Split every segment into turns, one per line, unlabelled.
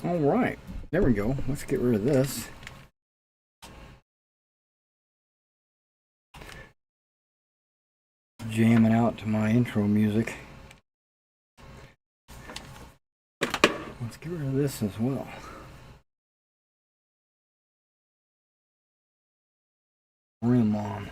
All right, there we go. Let's get rid of this. Jamming out to my intro music. Let's get rid of this as well. Rim on.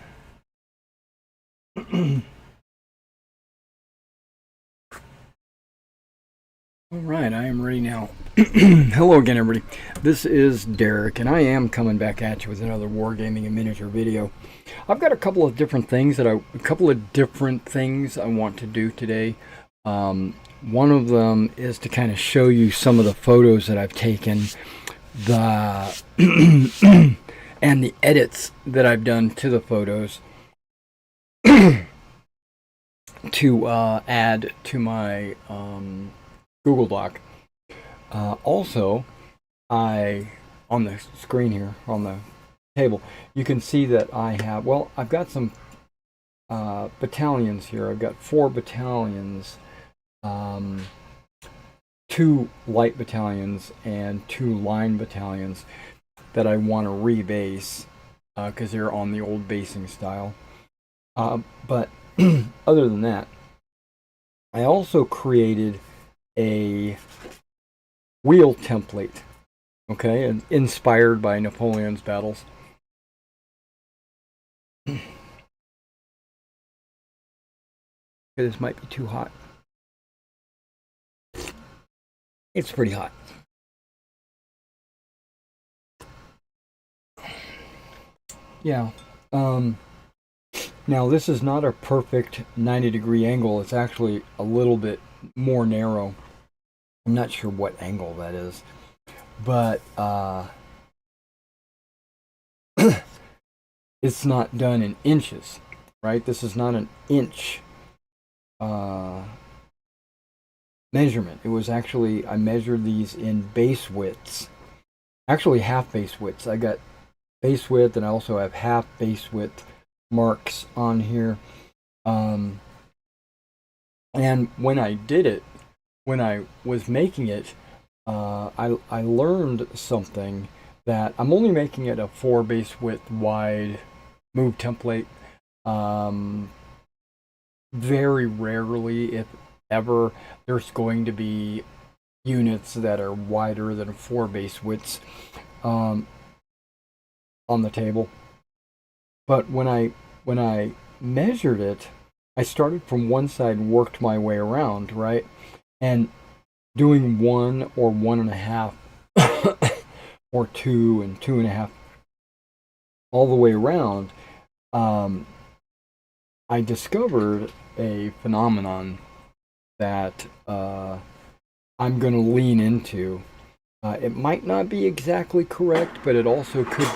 All right, I am ready now. Hello again, everybody. This is Derek, and I am coming back at you with another Wargaming and miniature video. I've got a couple of different things I want to do today. One of them is to kind of show you some of the photos that I've taken, and the edits that I've done to the photos to add to my Google Doc. Also, on the screen here, on the table, you can see that I have, well, I've got some battalions here. I've got 4 battalions, 2 light battalions and 2 line battalions that I want to rebase because they're on the old basing style. But other than that, I also created a wheel template, okay, and inspired by Napoleon's battles. This might be too hot. It's pretty hot. Yeah. Now this is not a perfect 90-degree angle. It's actually a little bit more narrow. I'm not sure what angle that is, but it's not done in inches, right? This is not an inch measurement. It was actually, I measured these in base widths, actually half base widths. I got base width, and I also have half base width marks on here. And when I did it, when I was making it, I learned something, that I'm only making it a 4 base width wide move template. Very rarely, if ever, there's going to be units that are wider than 4 base widths on the table. But when I measured it, I started from one side and worked my way around, right? And doing 1 or 1.5 or 2 and 2.5 all the way around, I discovered a phenomenon that I'm going to lean into. It might not be exactly correct, but it also could.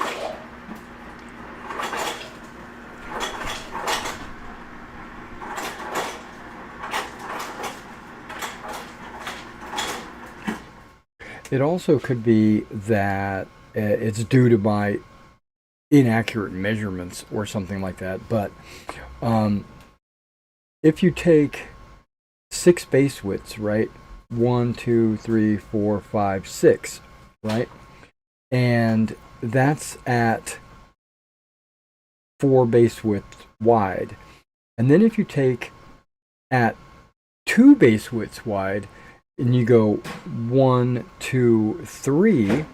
It also could be that it's due to my inaccurate measurements or something like that. But if you take 6 base widths, right? 1, 2, 3, 4, 5, 6, right? And that's at 4 base widths wide. And then if you take at 2 base widths wide, and you go 1, 2, 3,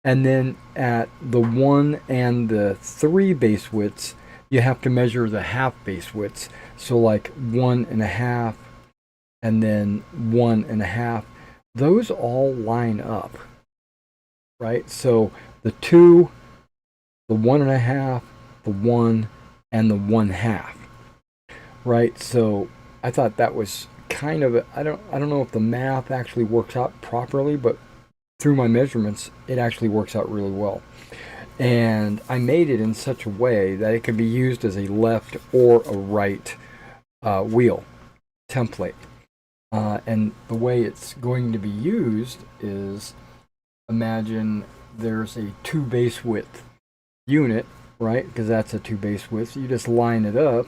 and then at the 1 and the 3 base widths, you have to measure the half base widths. So like 1.5 and then 1.5. Those all line up, right? So the 2, the 1.5, the 1, and the 1/2, right? So I thought that was kind of, I don't know if the math actually works out properly, but through my measurements, it actually works out really well. And I made it in such a way that it could be used as a left or a right wheel template. And the way it's going to be used is, imagine there's a 2 base width unit, right? Because that's a 2 base width. You just line it up,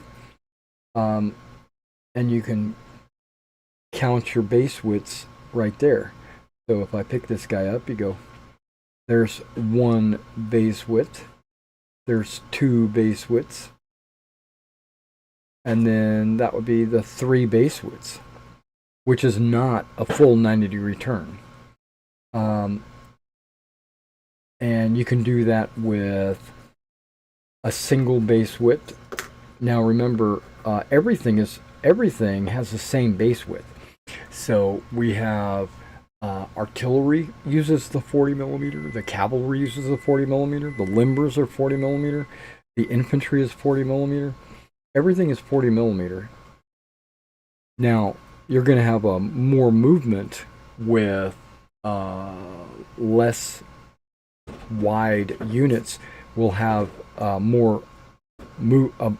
and you can count your base widths right there. So if I pick this guy up, you go, there's 1 base width, there's 2 base widths, and then that would be the 3 base widths, which is not a full 90-degree turn. And you can do that with a single base width. Now remember, everything has the same base width. So we have artillery uses the 40 millimeter, the cavalry uses the 40 millimeter, the limbers are 40 millimeter, the infantry is 40 millimeter. Everything is 40 millimeter. Now you're going to have a more movement with less wide units. Will have a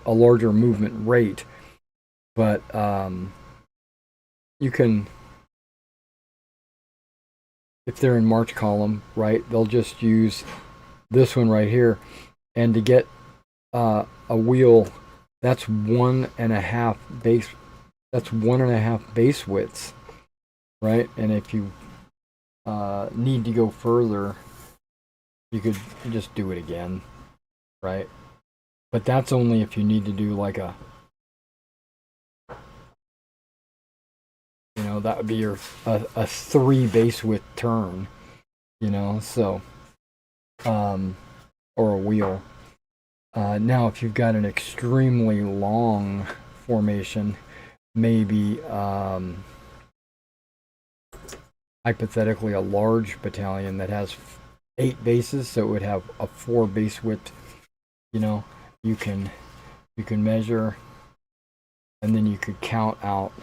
larger movement rate, but you can, if they're in march column, right, they'll just use this one right here, and to get a wheel, that's 1.5 base. That's 1.5 base widths, right? And if you need to go further, you could just do it again, right? But that's only if you need to do like a, that would be your a 3 base width turn, so or a wheel. Now, if you've got an extremely long formation, maybe hypothetically a large battalion that has 8 bases, so it would have a 4 base width. You can measure, and then you could count out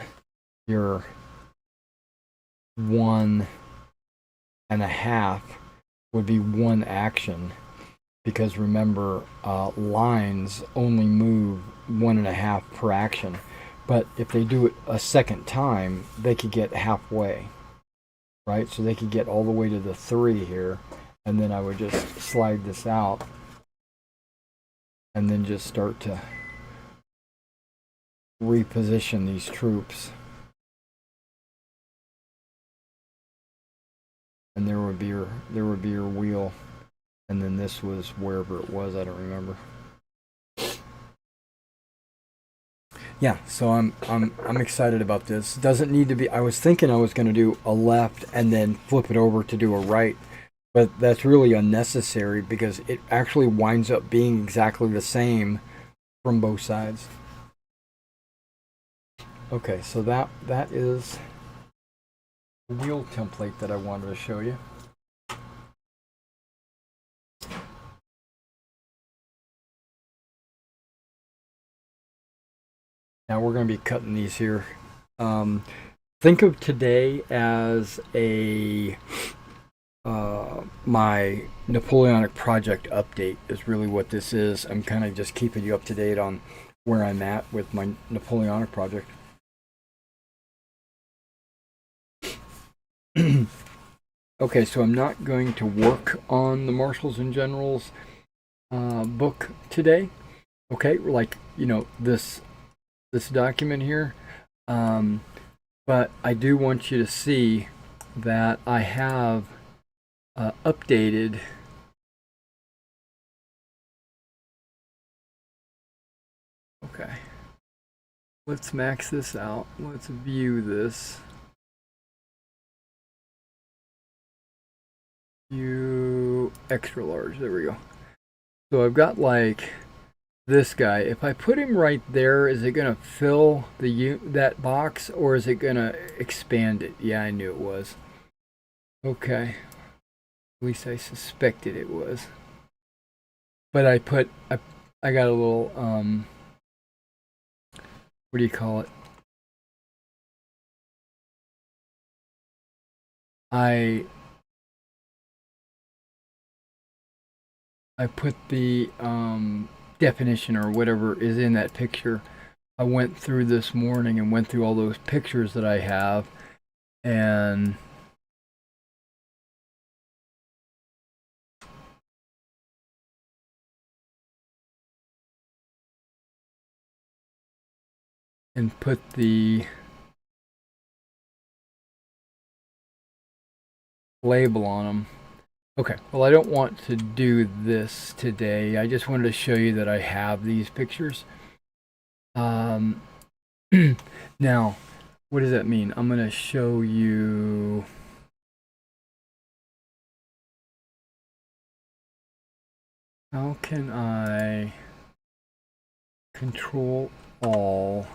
your 1.5 would be 1 action, because remember, lines only move 1.5 per action. But if they do it a second time, they could get halfway, right? So they could get all the way to the 3 here, and then I would just slide this out, and then just start to reposition these troops. And there would be your wheel, and then this was wherever it was, I don't remember. Yeah, so I'm excited about this. Doesn't need to be. I was thinking I was going to do a left and then flip it over to do a right, but that's really unnecessary because it actually winds up being exactly the same from both sides. Okay, so that is the wheel template that I wanted to show you. Now we're going to be cutting these here. Think of today as my Napoleonic project update is really what this is. I'm kind of just keeping you up to date on where I'm at with my Napoleonic project. Okay, so I'm not going to work on the Marshals and Generals book today. Okay, like this document here, but I do want you to see that I have updated okay, let's max this out, let's view this, view extra large, there we go. So I've got like this guy. If I put him right there, is it going to fill that box, or is it going to expand it? Yeah, I knew it was. Okay. At least I suspected it was. But I got a little, what do you call it? I put the definition or whatever is in that picture. I went through this morning and went through all those pictures that I have and put the label on them. Okay, well, I don't want to do this today. I just wanted to show you that I have these pictures. Now, what does that mean? I'm going to show you. How can I control all?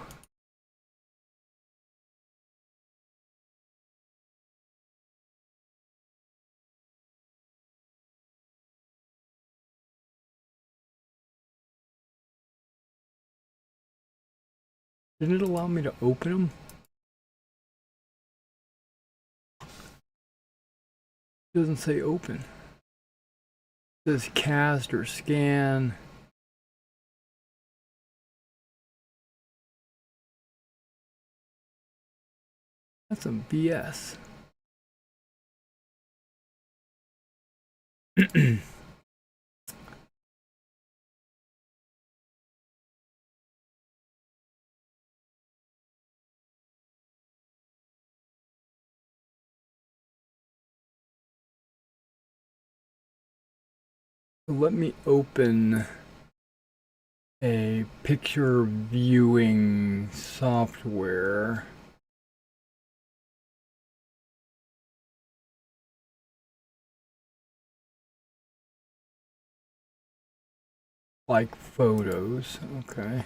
Didn't it allow me to open them? It doesn't say open. It says cast or scan. That's some BS. Let me open a picture viewing software. Like photos, okay.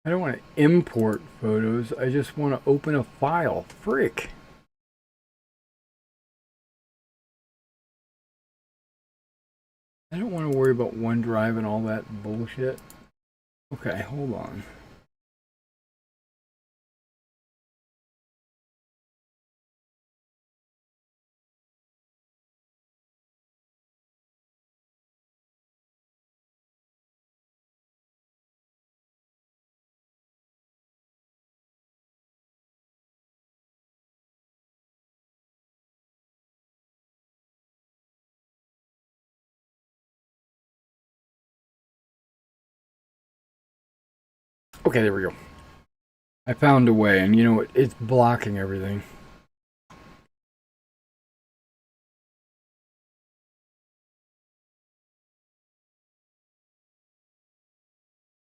I don't want to import photos. I just want to open a file. Frick. I don't want to worry about OneDrive and all that bullshit. Okay, hold on. Okay, there we go. I found a way, and you know what? It's blocking everything.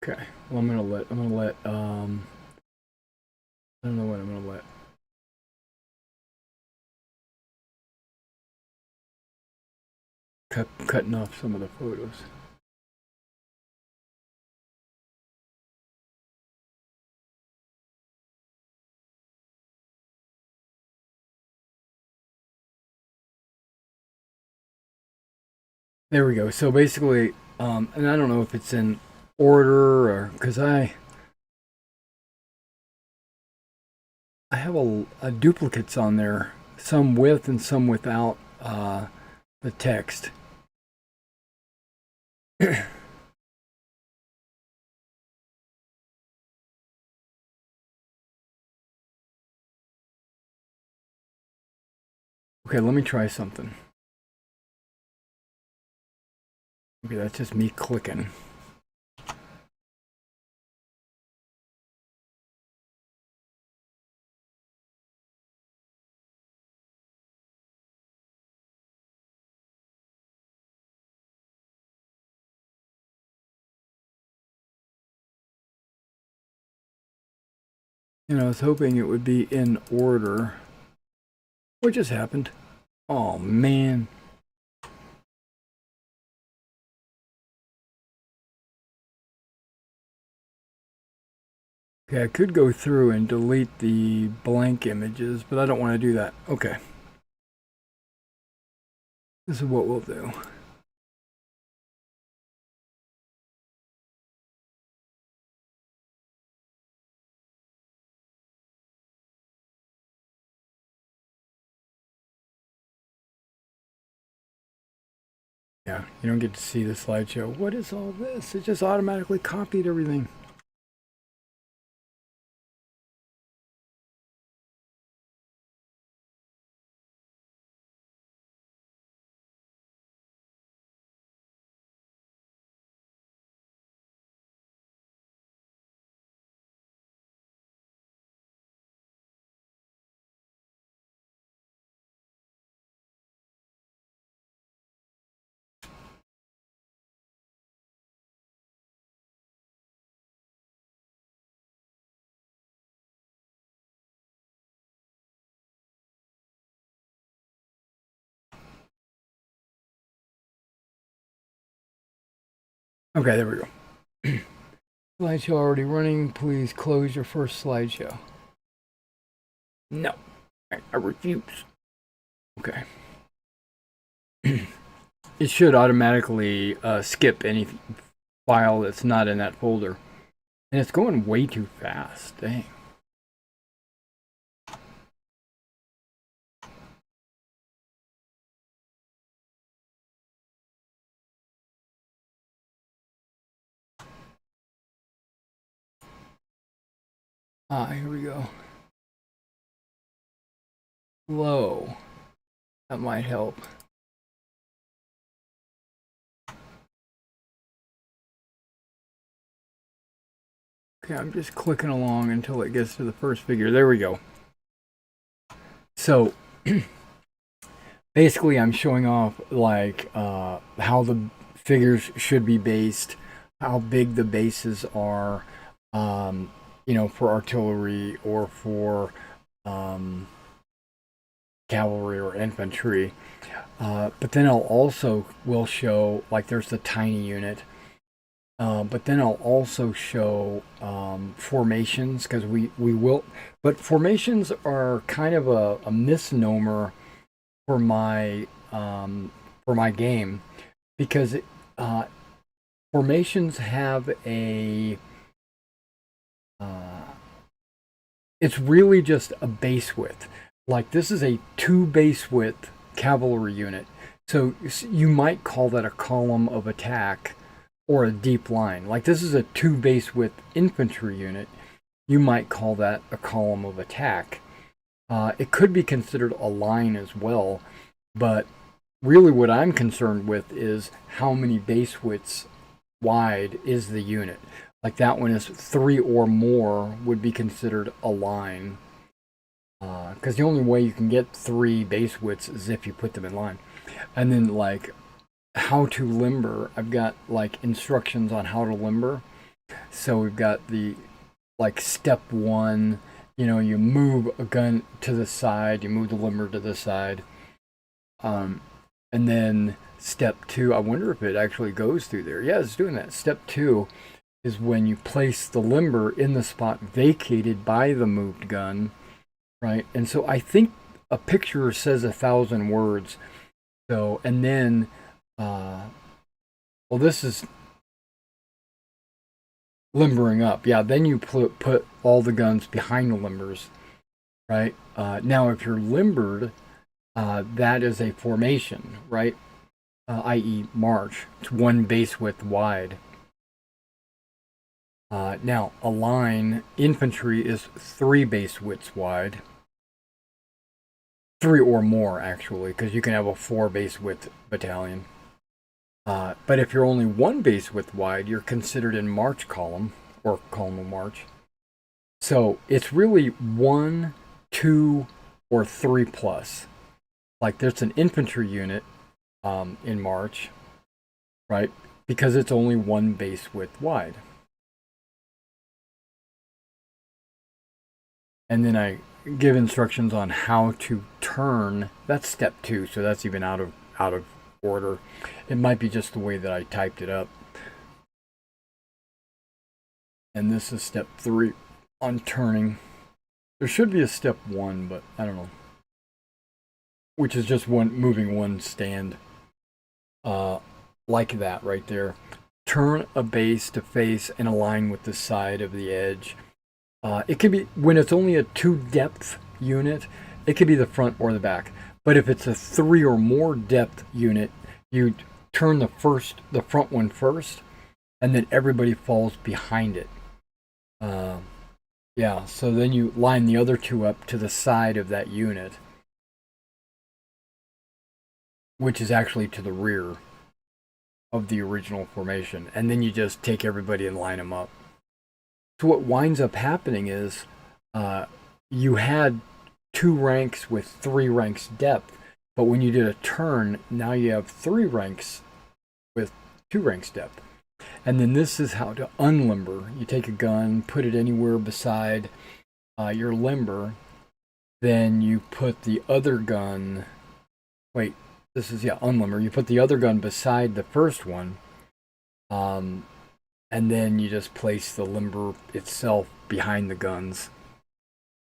Okay. Well, I'm gonna let I don't know what I'm gonna let. Cutting off some of the photos. There we go. So basically, and I don't know if it's in order or because I have a duplicates on there, some with and some without the text. Okay, let me try something. Okay, that's just me clicking. And I was hoping it would be in order. What just happened? Oh man. Okay, I could go through and delete the blank images, but I don't want to do that. Okay. This is what we'll do. Yeah, you don't get to see the slideshow. What is all this? It just automatically copied everything. Okay, there we go. Slideshow already running. Please close your first slideshow. No, I refuse. Okay. It should automatically skip any file that's not in that folder. And it's going way too fast. Dang. Here we go. Low. That might help. Okay, I'm just clicking along until it gets to the first figure. There we go. So, basically, I'm showing off like how the figures should be based, how big the bases are, you know, for artillery or for cavalry or infantry. But then I'll also will show like there's the tiny unit. But then I'll also show formations because we will. But formations are kind of a misnomer for my game because uh, formations have a it's really just a base width. Like this is a 2 base width cavalry unit, so you might call that a column of attack or a deep line. Like this is a 2 base width infantry unit, you might call that a column of attack. It could be considered a line as well, but really what I'm concerned with is how many base widths wide is the unit. Like that one is 3 or more would be considered a line. Because the only way you can get 3 base widths is if you put them in line. And then like how to limber, I've got like instructions on how to limber. So we've got the like step 1, you know, you move a gun to the side, you move the limber to the side. And then step 2, I wonder if it actually goes through there. Yeah, it's doing that. Step 2 is when you place the limber in the spot vacated by the moved gun, right? And so I think a picture says 1,000 words. So, and then, well, this is limbering up. Yeah, then you put all the guns behind the limbers, right? Now, if you're limbered, that is a formation, right? I.e. march. It's 1 base width wide. Now, a line, infantry is 3 base widths wide. 3 or more, actually, because you can have a 4 base width battalion. But if you're only 1 base width wide, you're considered in march column, or column of march. So it's really 1, 2, or 3 plus. Like there's an infantry unit in march, right? Because it's only 1 base width wide. And then I give instructions on how to turn. That's step 2, so that's even out of order. It might be just the way that I typed it up. And this is step 3. on turning. There should be a step 1, but I don't know. Which is just moving one stand. Like that right there. Turn a base to face and align with the side of the edge. It could be, when it's only a 2 depth unit, it could be the front or the back. But if it's a 3 or more depth unit, you turn the front one first, and then everybody falls behind it. Yeah, so then you line the other 2 up to the side of that unit, which is actually to the rear of the original formation. And then you just take everybody and line them up. So what winds up happening is you had 2 ranks with 3 ranks depth, but when you did a turn, now you have 3 ranks with 2 ranks depth. And then this is how to unlimber. You take a gun, put it anywhere beside your limber, then you put the other gun, unlimber. You put the other gun beside the first one, and then you just place the limber itself behind the guns.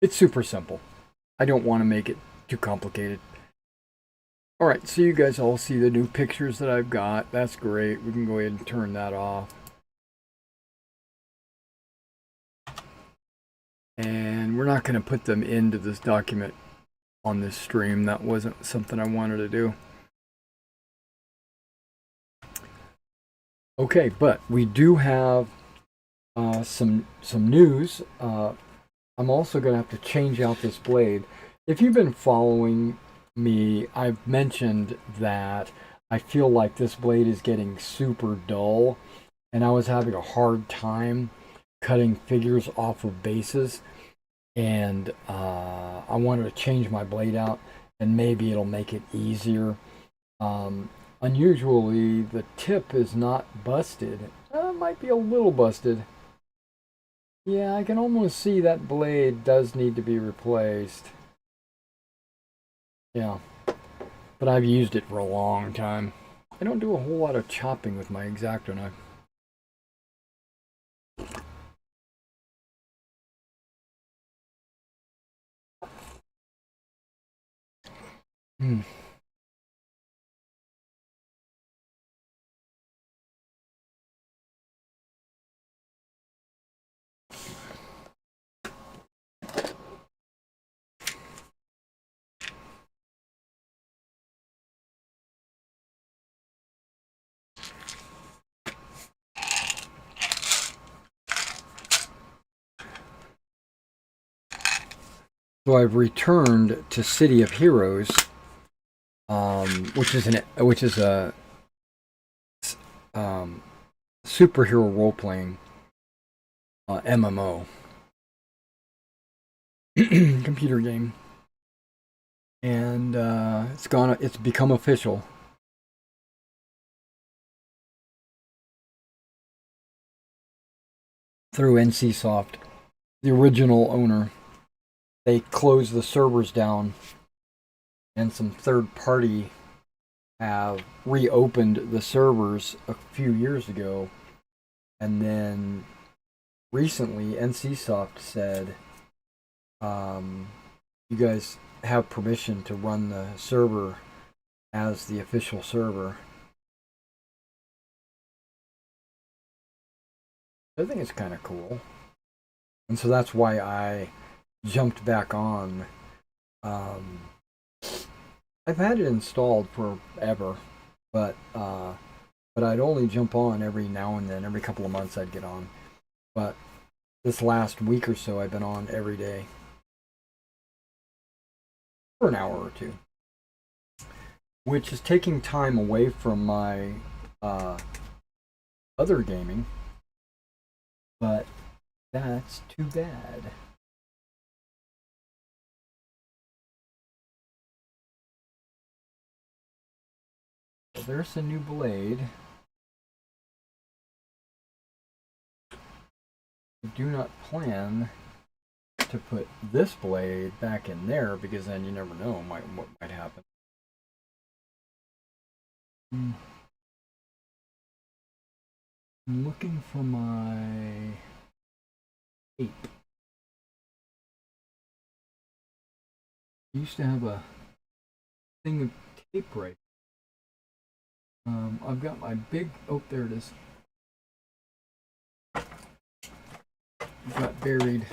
It's super simple. I don't want to make it too complicated. Alright, so you guys all see the new pictures that I've got. That's great. We can go ahead and turn that off. And we're not going to put them into this document on this stream. That wasn't something I wanted to do. Okay, but we do have some news. I'm also going to have to change out this blade. If you've been following me, I've mentioned that I feel like this blade is getting super dull, and I was having a hard time cutting figures off of bases, and I wanted to change my blade out, and maybe it'll make it easier. Unusually, the tip is not busted. It might be a little busted. Yeah, I can almost see that blade does need to be replaced. Yeah, but I've used it for a long time. I don't do a whole lot of chopping with my X-Acto knife. So I've returned to City of Heroes, which is a superhero role-playing MMO computer game, and it's become official. Through NCSoft, the original owner. They closed the servers down, and some third party have reopened the servers a few years ago, and then recently NCSoft said, you guys have permission to run the server as the official server. I think it's kind of cool, and so that's why I jumped back on. I've had it installed forever, but I'd only jump on every now and then. Every couple of months I'd get on, but this last week or so I've been on every day for an hour or two, which is taking time away from my other gaming, but that's too bad. So there's a new blade. I do not plan to put this blade back in there, because then you never know what might happen. I'm looking for my tape. I used to have a thing of tape right. I've got my big, oh, there it is. It got buried.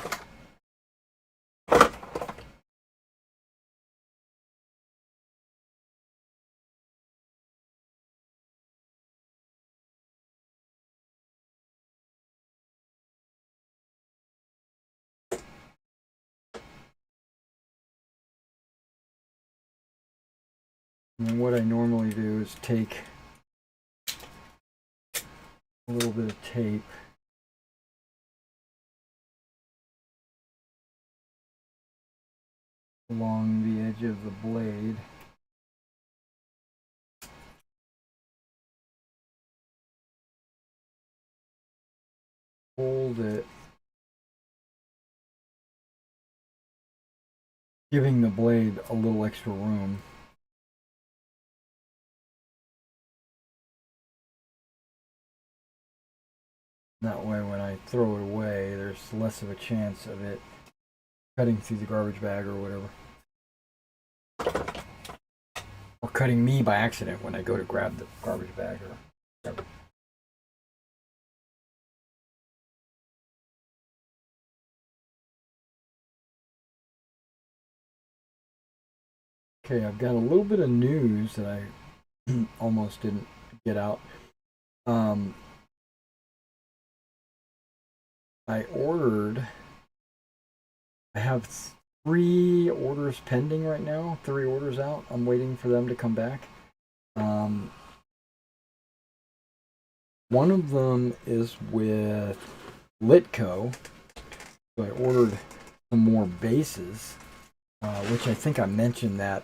And what I normally do is take a little bit of tape along the edge of the blade. Hold it, giving the blade a little extra room. That way when I throw it away, there's less of a chance of it cutting through the garbage bag or whatever. Or cutting me by accident when I go to grab the garbage bag or whatever. Okay, I've got a little bit of news that I almost didn't get out. I have 3 orders pending right now, 3 orders out. I'm waiting for them to come back. One of them is with Litco. So I ordered some more bases, which I think I mentioned that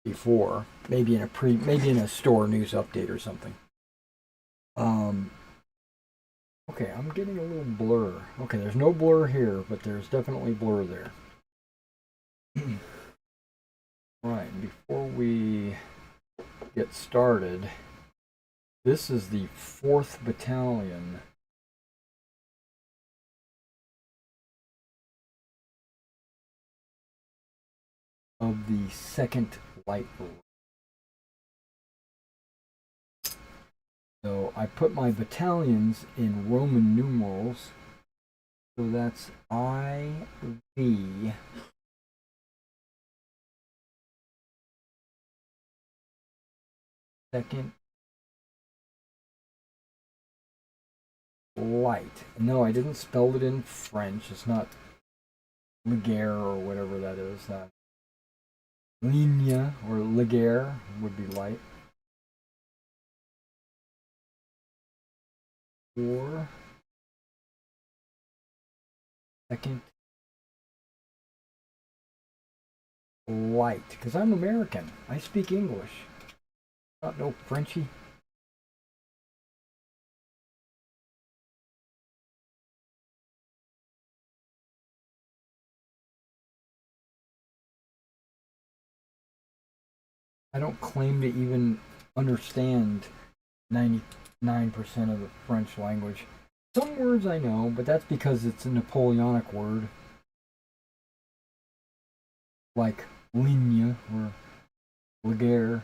before, maybe in a store news update or something. Okay, I'm getting a little blur. Okay, there's no blur here, but there's definitely blur there. Right, before we get started, this is the 4th Battalion. Of the 2nd Light Brigade. So I put my battalions in Roman numerals. So that's IV. Second Light. No, I didn't spell it in French. It's not Legare or whatever that is. Ligne or Legare would be light. 4. Second Light. Because I'm American. I speak English. Not no Frenchy. I don't claim to even understand 99% of the French language. Some words I know, but that's because it's a Napoleonic word. Like ligne or Legare.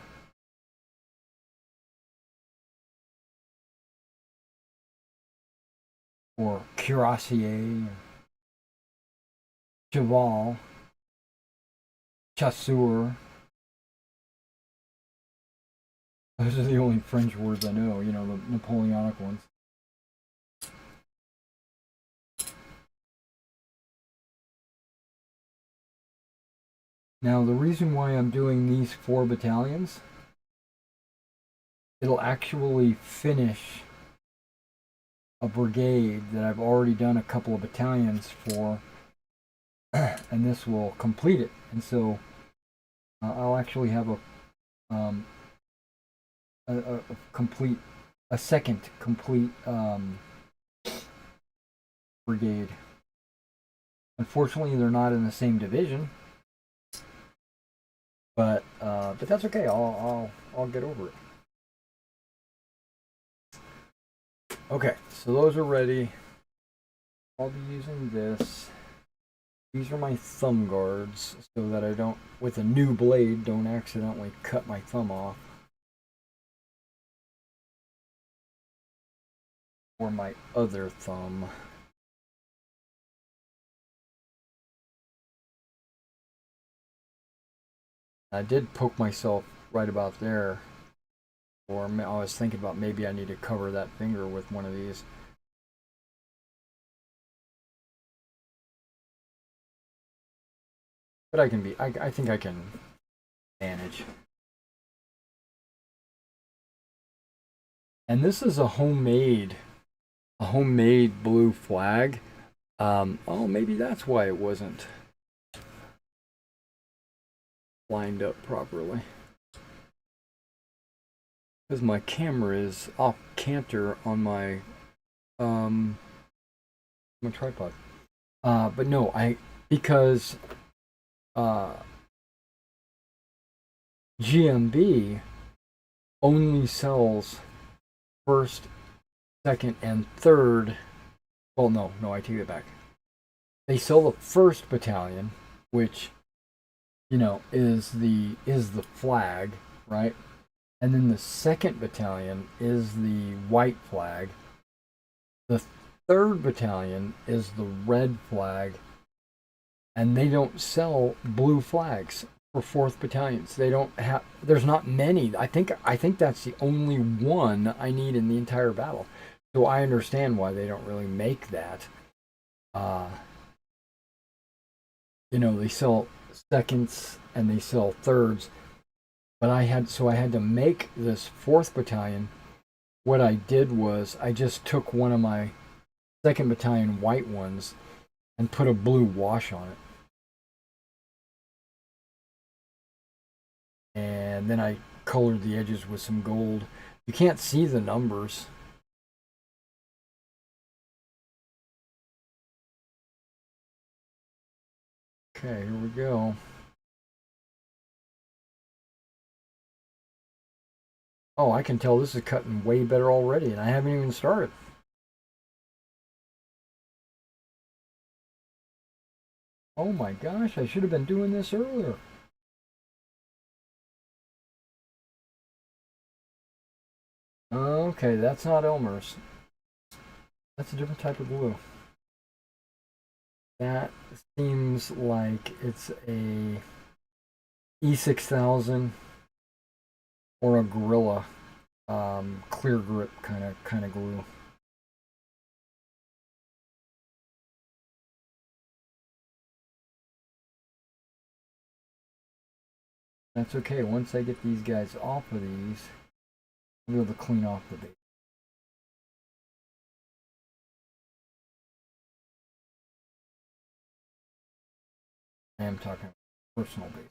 Or cuirassier. Cheval. Chasseur. Those are the only French words I know, you know, the Napoleonic ones. Now, the reason why I'm doing these 4 battalions, it'll actually finish a brigade that I've already done a couple of battalions for, and this will complete it. And so I'll actually have a second complete brigade. Unfortunately, they're not in the same division, but that's okay. I'll get over it. Okay, so those are ready. I'll be using this. These are my thumb guards so that I don't, with a new blade, don't accidentally cut my thumb off. Or my other thumb. I did poke myself right about there. Or I was thinking about maybe I need to cover that finger with one of these. But I can be, I think I can manage. And this is a homemade blue flag. Oh, maybe that's why it wasn't lined up properly. Because my camera is off canter on my tripod. But no, because GMB only sells first, second, and third. Well, no, I take it back. They sell the first battalion, which is the flag, right? And then the second battalion is the white flag. The third battalion is the red flag, and they don't sell blue flags for fourth battalions. They don't have. There's not many. I think that's the only one I need in the entire battle. So I understand why they don't really make that. They sell seconds and they sell thirds, but I had to make this fourth battalion. What I did was I just took one of my second battalion white ones and put a blue wash on it. And then I colored the edges with some gold. You can't see the numbers. Okay, here we go. Oh, I can tell this is cutting way better already, and I haven't even started. Oh my gosh, I should have been doing this earlier. Okay, that's not Elmer's. That's a different type of glue. That seems like it's a E6000 or a Gorilla clear grip kind of glue. That's okay. Once I get these guys off of these, I'll be able to clean off the base. I am talking personal base.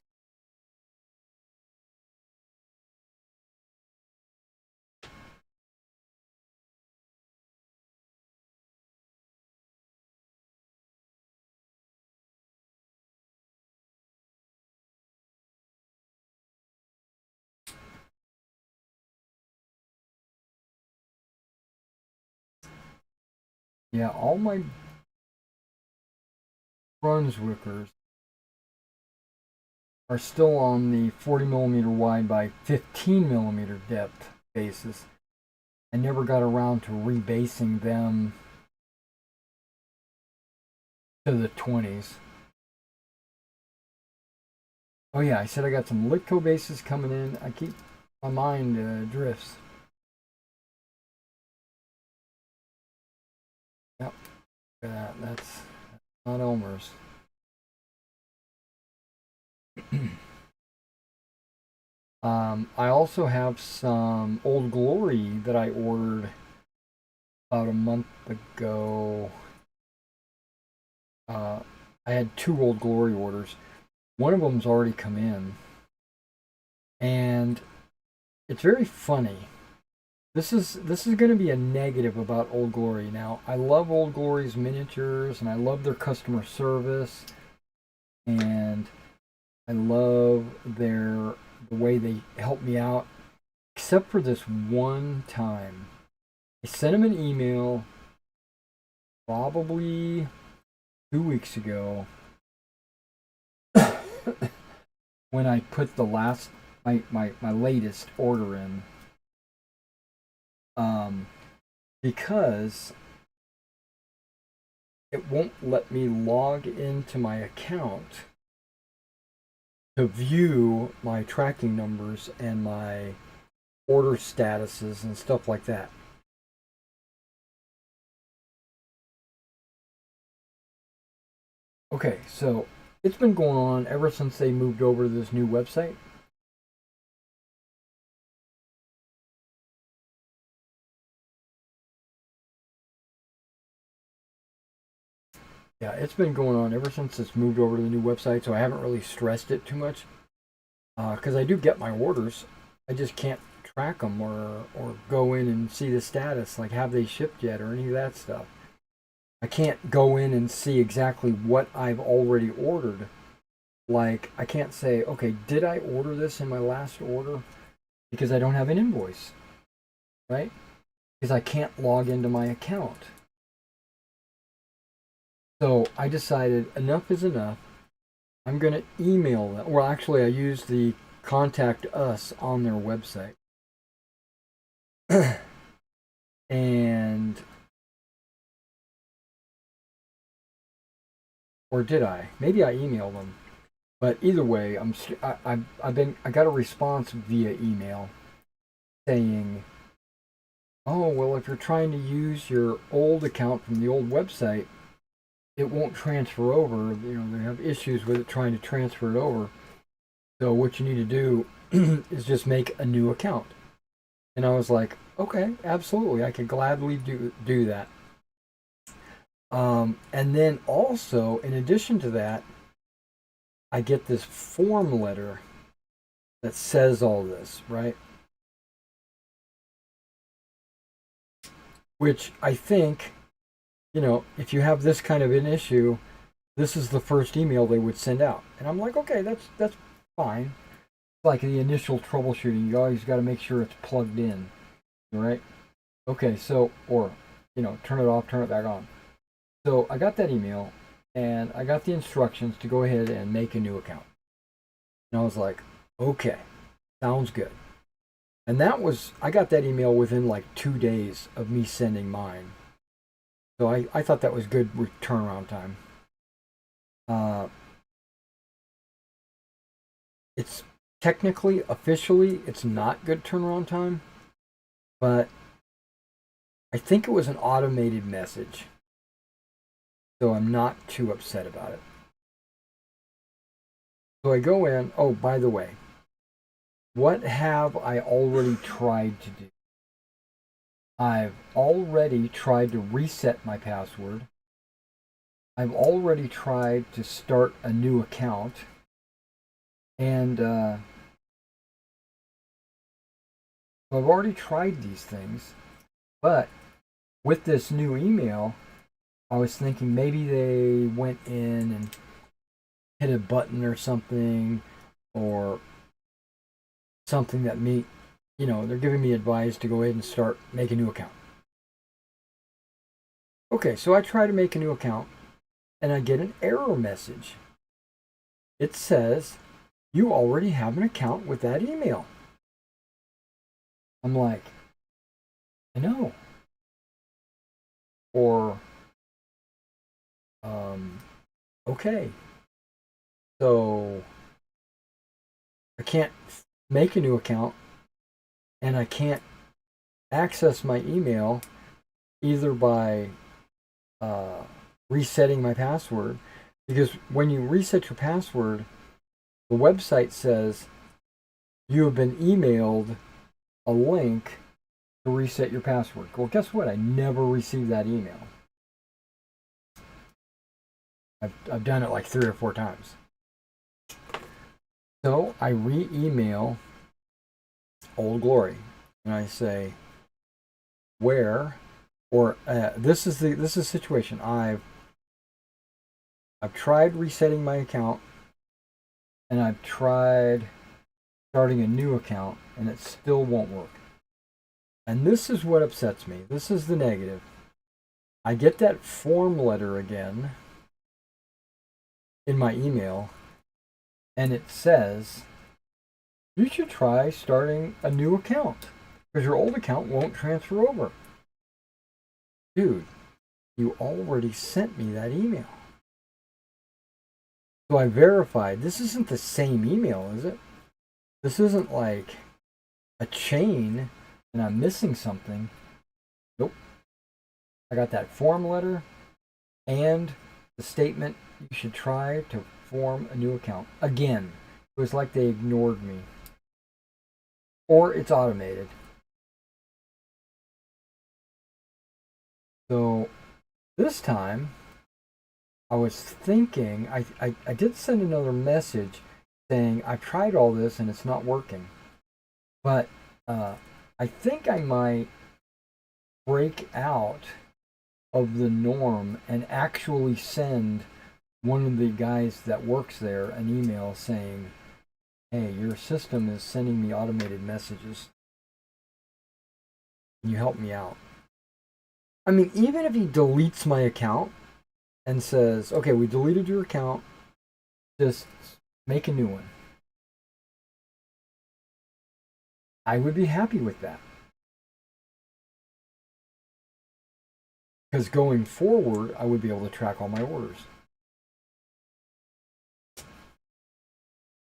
Yeah, all my Brunswickers are still on the 40 millimeter wide by 15 millimeter depth bases. I never got around to rebasing them to the 20s. Oh yeah, I said I got some Litco bases coming in. I keep my mind drifts. Yep, that's not Elmer's. I also have some Old Glory that I ordered about a month ago. I had 2 Old Glory orders. One of them's already come in, and it's very funny. This is going to be a negative about Old Glory. Now, I love Old Glory's miniatures, and I love their customer service, and I love the way they help me out, except for this one time. I sent them an email probably 2 weeks ago, when I put the last my latest order in, um, because it won't let me log into my account to view my tracking numbers and my order statuses and stuff like that. Okay, so it's been going on ever since they moved over to this new website. Yeah, it's been going on ever since it's moved over to the new website, so I haven't really stressed it too much. Because I do get my orders, I just can't track them or go in and see the status, like have they shipped yet or any of that stuff. I can't go in and see exactly what I've already ordered. Like I can't say, okay, did I order this in my last order? Because I don't have an invoice, right? Because I can't log into my account. So I decided enough is enough. I'm going to email them. Well, actually, I used the contact us on their website. And, or did I? Maybe I emailed them. But either way, I got a response via email saying, "Oh, well, if you're trying to use your old account from the old website, it won't transfer over. You know, they have issues with it trying to transfer it over. So what you need to do is just make a new account." And I was like, "Okay, absolutely, I can gladly do that." And then also, in addition to that, I get this form letter that says all this, right? Which I think, you know, if you have this kind of an issue, this is the first email they would send out. And I'm like, okay, that's fine. Like the initial troubleshooting, you always got to make sure it's plugged in, right? Okay, so or turn it off, turn it back on. So I got that email, and I got the instructions to go ahead and make a new account. And I was like, okay, sounds good. And I got that email within like 2 days of me sending mine. So I thought that was good turnaround time. Uh, it's technically, officially, it's not good turnaround time, but I think it was an automated message. So I'm not too upset about it. So I go in. Oh, by the way, what have I already tried to do? I've already tried to reset my password. I've already tried to start a new account. And so I've already tried these things. But with this new email, I was thinking maybe they went in and hit a button or something, or something that they're giving me advice to go ahead and start make a new account. Okay, so I try to make a new account and I get an error message. It says you already have an account with that email. I'm like, I know. Or okay. So I can't make a new account and I can't access my email either by resetting my password, because when you reset your password, the website says you have been emailed a link to reset your password. Well, guess what? I never received that email. I've done it like 3 or 4 times. So I re-email Old Glory and I say, where, or this is the situation. I've tried resetting my account and I've tried starting a new account and it still won't work. And this is what upsets me. This is the negative. I get that form letter again in my email, and it says you should try starting a new account because your old account won't transfer over. Dude, you already sent me that email. So I verified. This isn't the same email, is it? This isn't like a chain and I'm missing something. Nope. I got that form letter and the statement you should try to form a new account. Again, it was like they ignored me. Or it's automated. So this time, I was thinking, I did send another message saying I tried all this and it's not working. But I think I might break out of the norm and actually send one of the guys that works there an email saying, hey, your system is sending me automated messages. Can you help me out? I mean, even if he deletes my account and says, okay, we deleted your account, just make a new one. I would be happy with that. Because going forward, I would be able to track all my orders.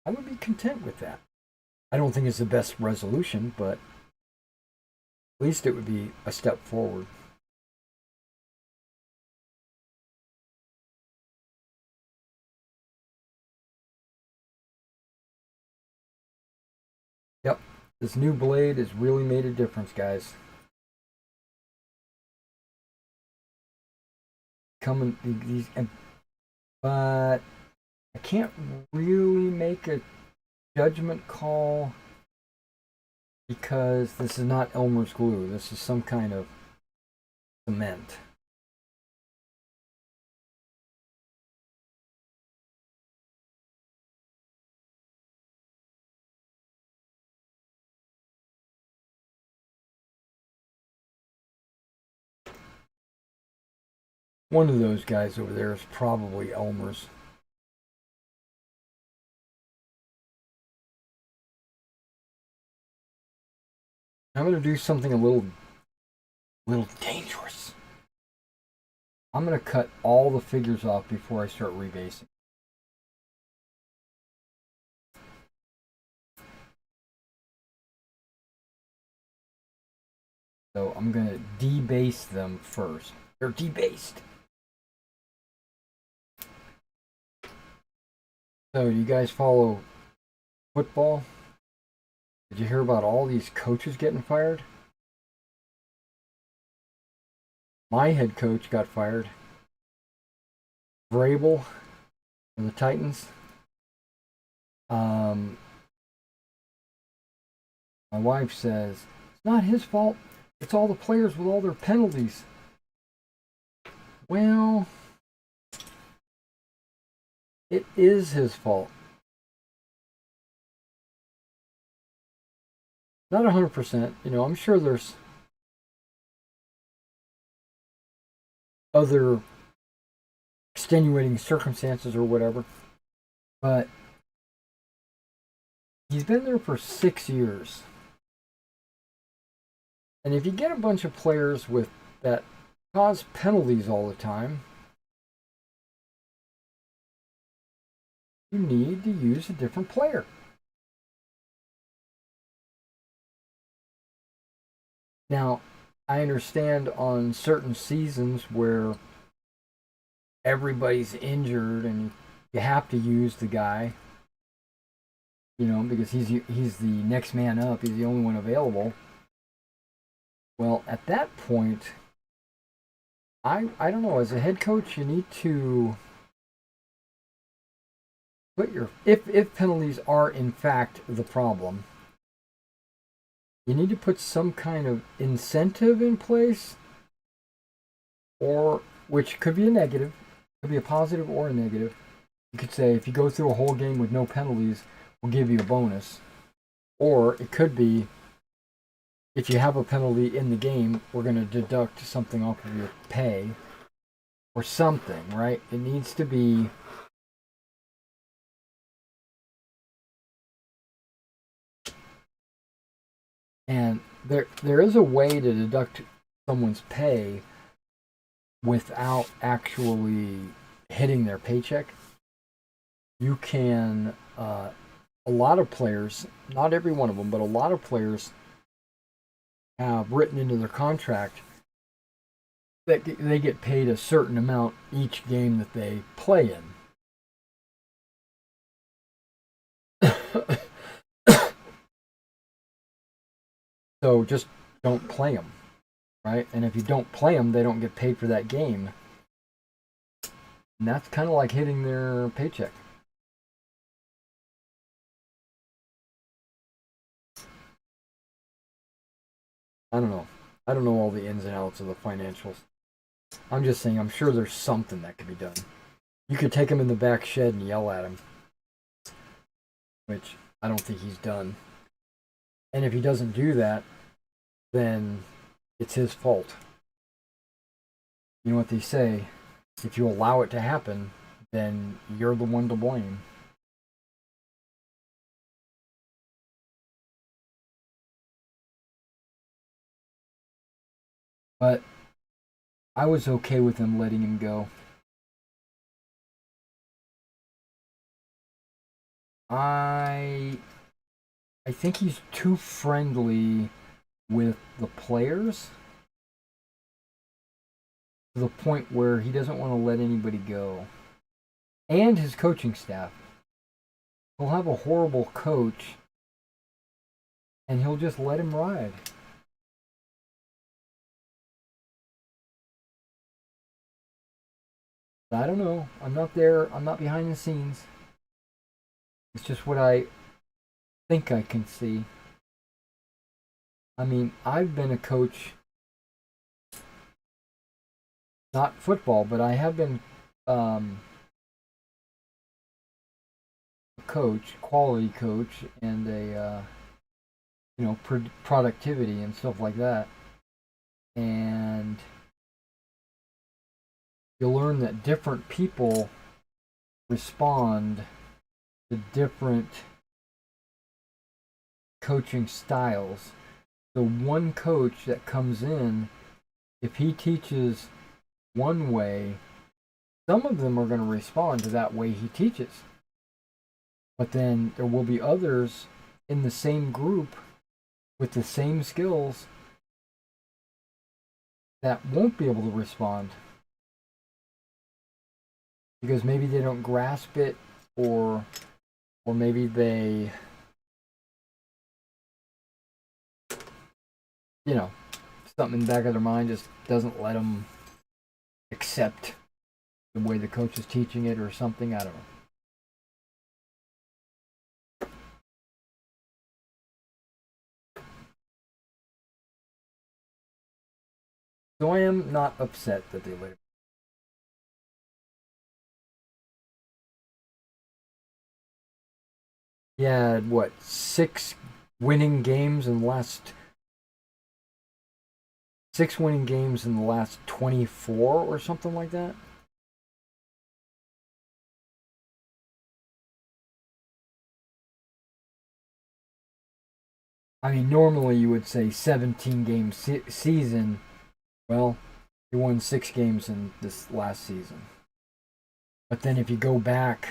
I would be content with that. I don't think it's the best resolution, but at least it would be a step forward. Yep, this new blade has really made a difference, guys. Coming these, but I can't really make a judgment call because this is not Elmer's glue. This is some kind of cement. One of those guys over there is probably Elmer's. I'm going to do something a little dangerous. I'm going to cut all the figures off before I start rebasing. So I'm going to debase them first. They're debased. So you guys follow football? Did you hear about all these coaches getting fired? My head coach got fired. Vrabel of the Titans. My wife says, it's not his fault. It's all the players with all their penalties. Well, it is his fault. Not 100%. You know, I'm sure there's other extenuating circumstances or whatever. But he's been there for 6 years. And if you get a bunch of players with that cause penalties all the time, you need to use a different player. Now, I understand on certain seasons where everybody's injured and you have to use the guy, you know, because he's the next man up, he's the only one available. Well, at that point, I don't know, as a head coach, you need to put your if penalties are in fact the problem, you need to put some kind of incentive in place, or which could be a negative, could be a positive or a negative. You could say if you go through a whole game with no penalties, we'll give you a bonus. Or it could be if you have a penalty in the game, we're going to deduct something off of your pay or something, right? It needs to be And there is a way to deduct someone's pay without actually hitting their paycheck. You can, a lot of players, not every one of them, but a lot of players have written into their contract that they get paid a certain amount each game that they play in. So just don't play them, right? And if you don't play them, they don't get paid for that game. And that's kind of like hitting their paycheck. I don't know. I don't know all the ins and outs of the financials. I'm just saying, I'm sure there's something that could be done. You could take him in the back shed and yell at him, which I don't think he's done. And if he doesn't do that, then it's his fault. You know what they say? If you allow it to happen, then you're the one to blame. But I was okay with him letting him go. I I think he's too friendly with the players to the point where he doesn't want to let anybody go. And his coaching staff. He'll have a horrible coach and he'll just let him ride. I don't know. I'm not there. I'm not behind the scenes. It's just what I think I can see. I mean, I've been a coach, not football, but I have been a coach, quality coach, and a productivity and stuff like that. And you learn that different people respond to different coaching styles. So one coach that comes in, if he teaches one way, some of them are going to respond to that way he teaches. But then there will be others in the same group with the same skills that won't be able to respond because maybe they don't grasp it, or maybe they, something in the back of their mind just doesn't let them accept the way the coach is teaching it or something. I don't know. So I am not upset that they let it. He had what, 6 winning games in the last 24 or something like that. I mean, normally you would say 17 game season. Well, he won 6 games in this last season. But then if you go back,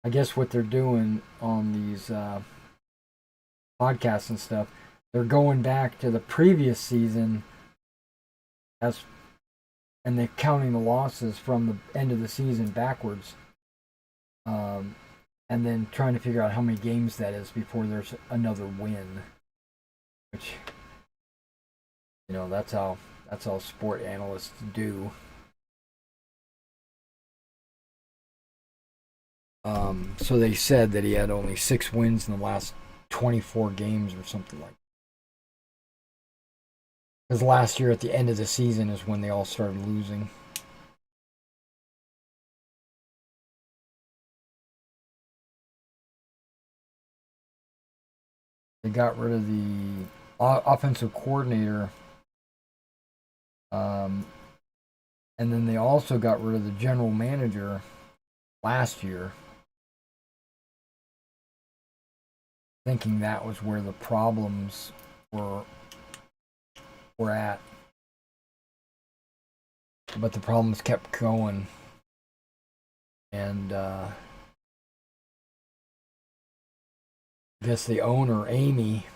I guess what they're doing on these podcasts and stuff, they're going back to the previous season as, and they're counting the losses from the end of the season backwards, and then trying to figure out how many games that is before there's another win. Which, that's how sport analysts do. So they said that he had only 6 wins in the last 24 games or something like that. Because last year at the end of the season is when they all started losing. They got rid of the offensive coordinator, and then they also got rid of the general manager last year, thinking that was where the problems we're at. But the problems kept going, and I guess the owner, Amy,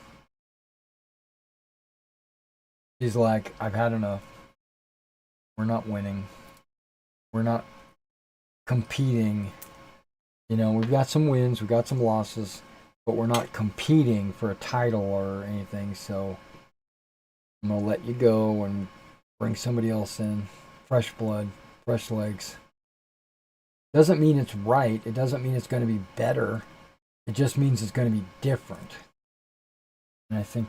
she's like, I've had enough. We're not winning. We're not competing. You know, we've got some wins, we've got some losses, but we're not competing for a title or anything, so I'm going to let you go and bring somebody else in. Fresh blood, fresh legs. Doesn't mean it's right. It doesn't mean it's going to be better. It just means it's going to be different. And I think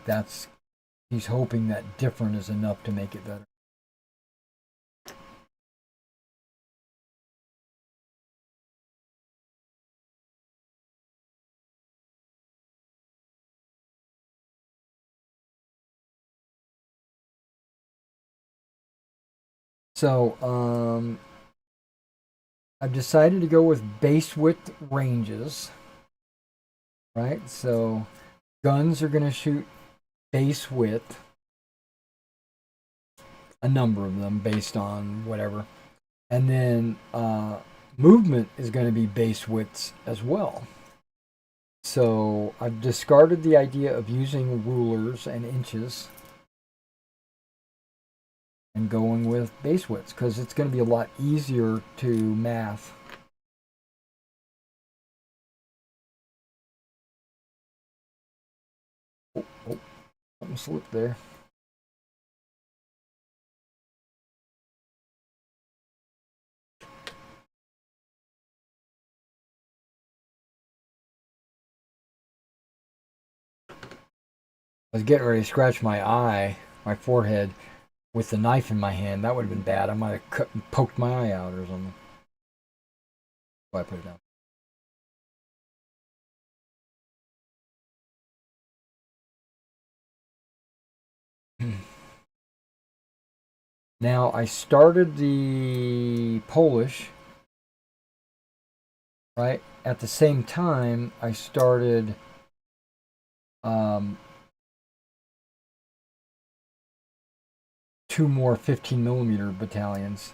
he's hoping that different is enough to make it better. So, I've decided to go with base width ranges. Right? So, guns are going to shoot base width. A number of them based on whatever. And then movement is going to be base widths as well. So I've discarded the idea of using rulers and inches and going with base widths because it's going to be a lot easier to math. Oh, something slipped there. I was getting ready to scratch my forehead, with the knife in my hand. That would have been bad. I might have poked my eye out or something. So I put it down. Now, I started the Polish, right? At the same time, I started two more 15 millimeter battalions.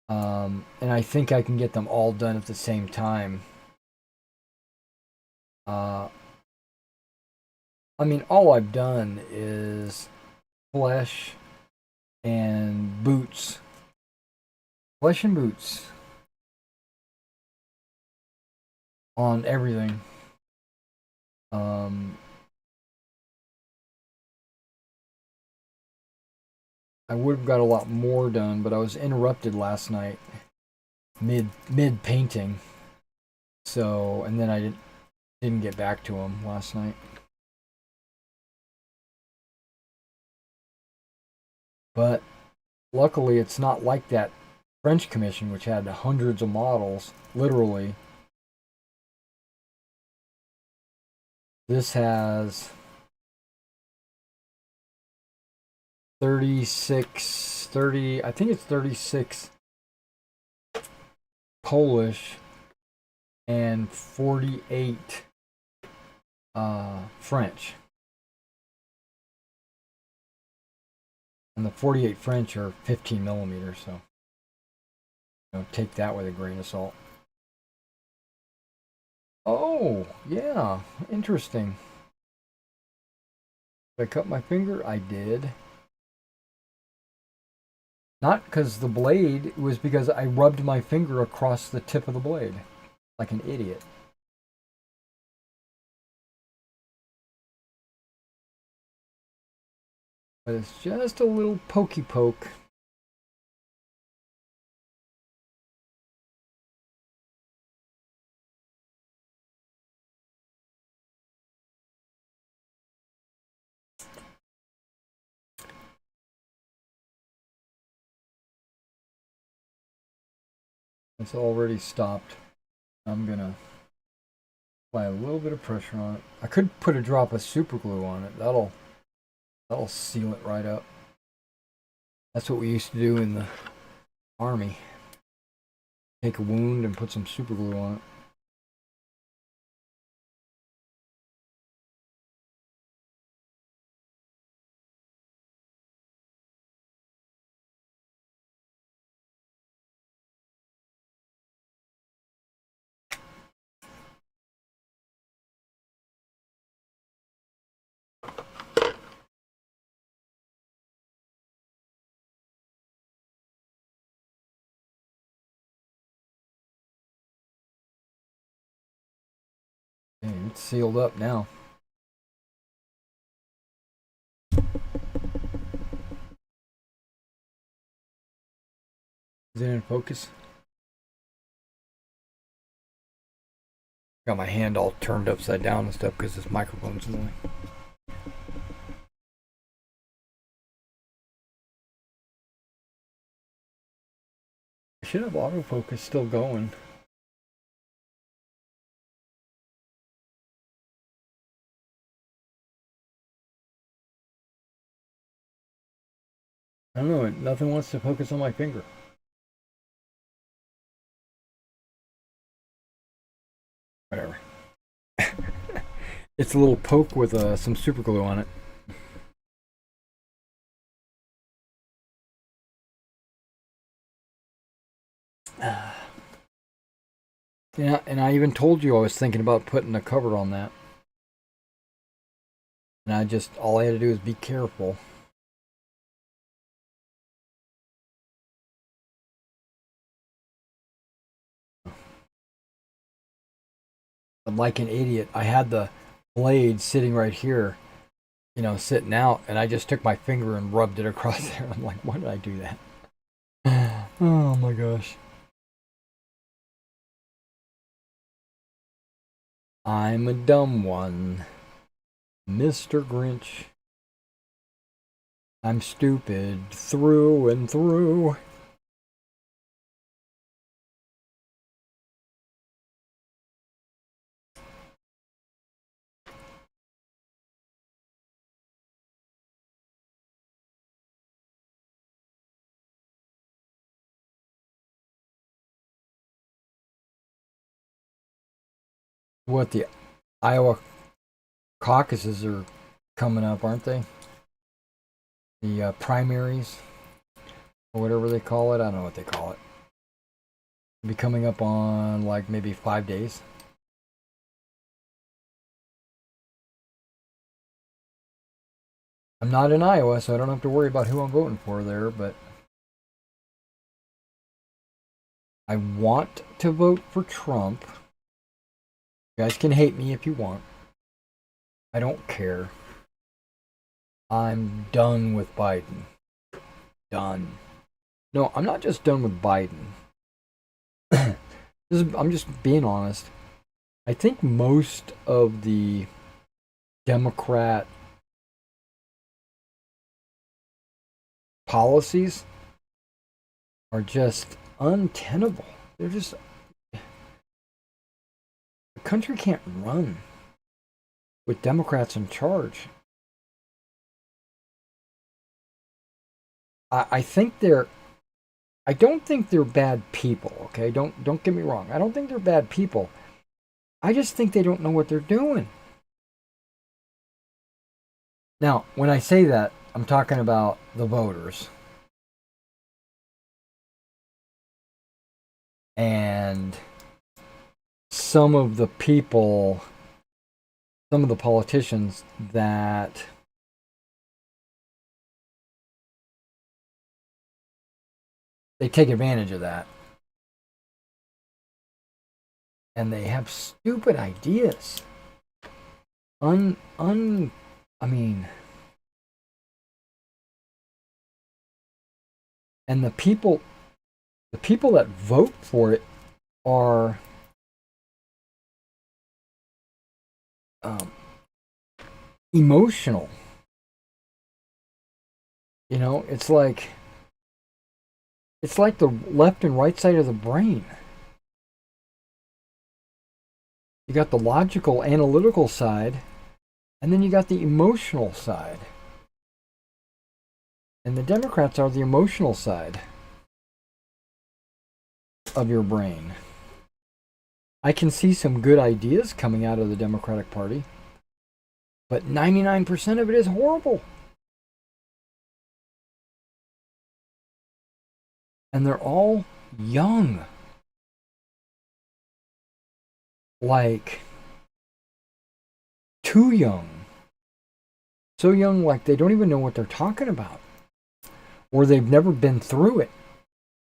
And I think I can get them all done at the same time. I mean, all I've done is flesh and boots. Flesh and boots on everything. I would have got a lot more done, but I was interrupted last night mid painting. So, and then I didn't get back to him last night. But luckily, it's not like that French commission, which had hundreds of models, literally. This has 30, I think it's 36 Polish and 48 French. And the 48 French are 15 millimeters, so take that with a grain of salt. Oh, yeah, interesting. Did I cut my finger? I did. Not because the blade, it was because I rubbed my finger across the tip of the blade like an idiot. But it's just a little pokey poke. It's already stopped. I'm gonna apply a little bit of pressure on it. I could put a drop of super glue on it. That'll seal it right up. That's what we used to do in the army. Take a wound and put some super glue on it. It's sealed up now. Is it in focus? Got my hand all turned upside down and stuff because this microphone's annoying. I should have autofocus still going. I don't know, nothing wants to focus on my finger. Whatever. It's a little poke with some super glue on it. Yeah, and I even told you I was thinking about putting a cover on that. And all I had to do is be careful. But like an idiot, I had the blade sitting right here, sitting out, and I just took my finger and rubbed it across there. I'm like, why did I do that? Oh my gosh. I'm a dumb one. Mr. Grinch. I'm stupid through and through. What, the Iowa caucuses are coming up, aren't they? The primaries, or whatever they call it. I don't know what they call it. It'll be coming up on like maybe 5 days. I'm not in Iowa, so I don't have to worry about who I'm voting for there, but I want to vote for Trump. You guys can hate me if you want. I don't care. I'm done with Biden. Done. No, I'm not just done with Biden. I'm just being honest. I think most of the Democrat policies are just untenable. They're just... The country can't run with Democrats in charge. I think they're... I don't think they're bad people, okay? Don't get me wrong. I don't think they're bad people. I just think they don't know what they're doing. Now, when I say that, I'm talking about the voters. And some of the people, some of the politicians that they take advantage of that. And they have stupid ideas. I mean, and the people that vote for it are emotional. It's like the left and right side of the brain. You got the logical, analytical side, and then you got the emotional side. And the Democrats are the emotional side of your brain. I can see some good ideas coming out of the Democratic Party, but 99% of it is horrible. And they're all young. Like, too young. So young, like they don't even know what they're talking about. Or they've never been through it.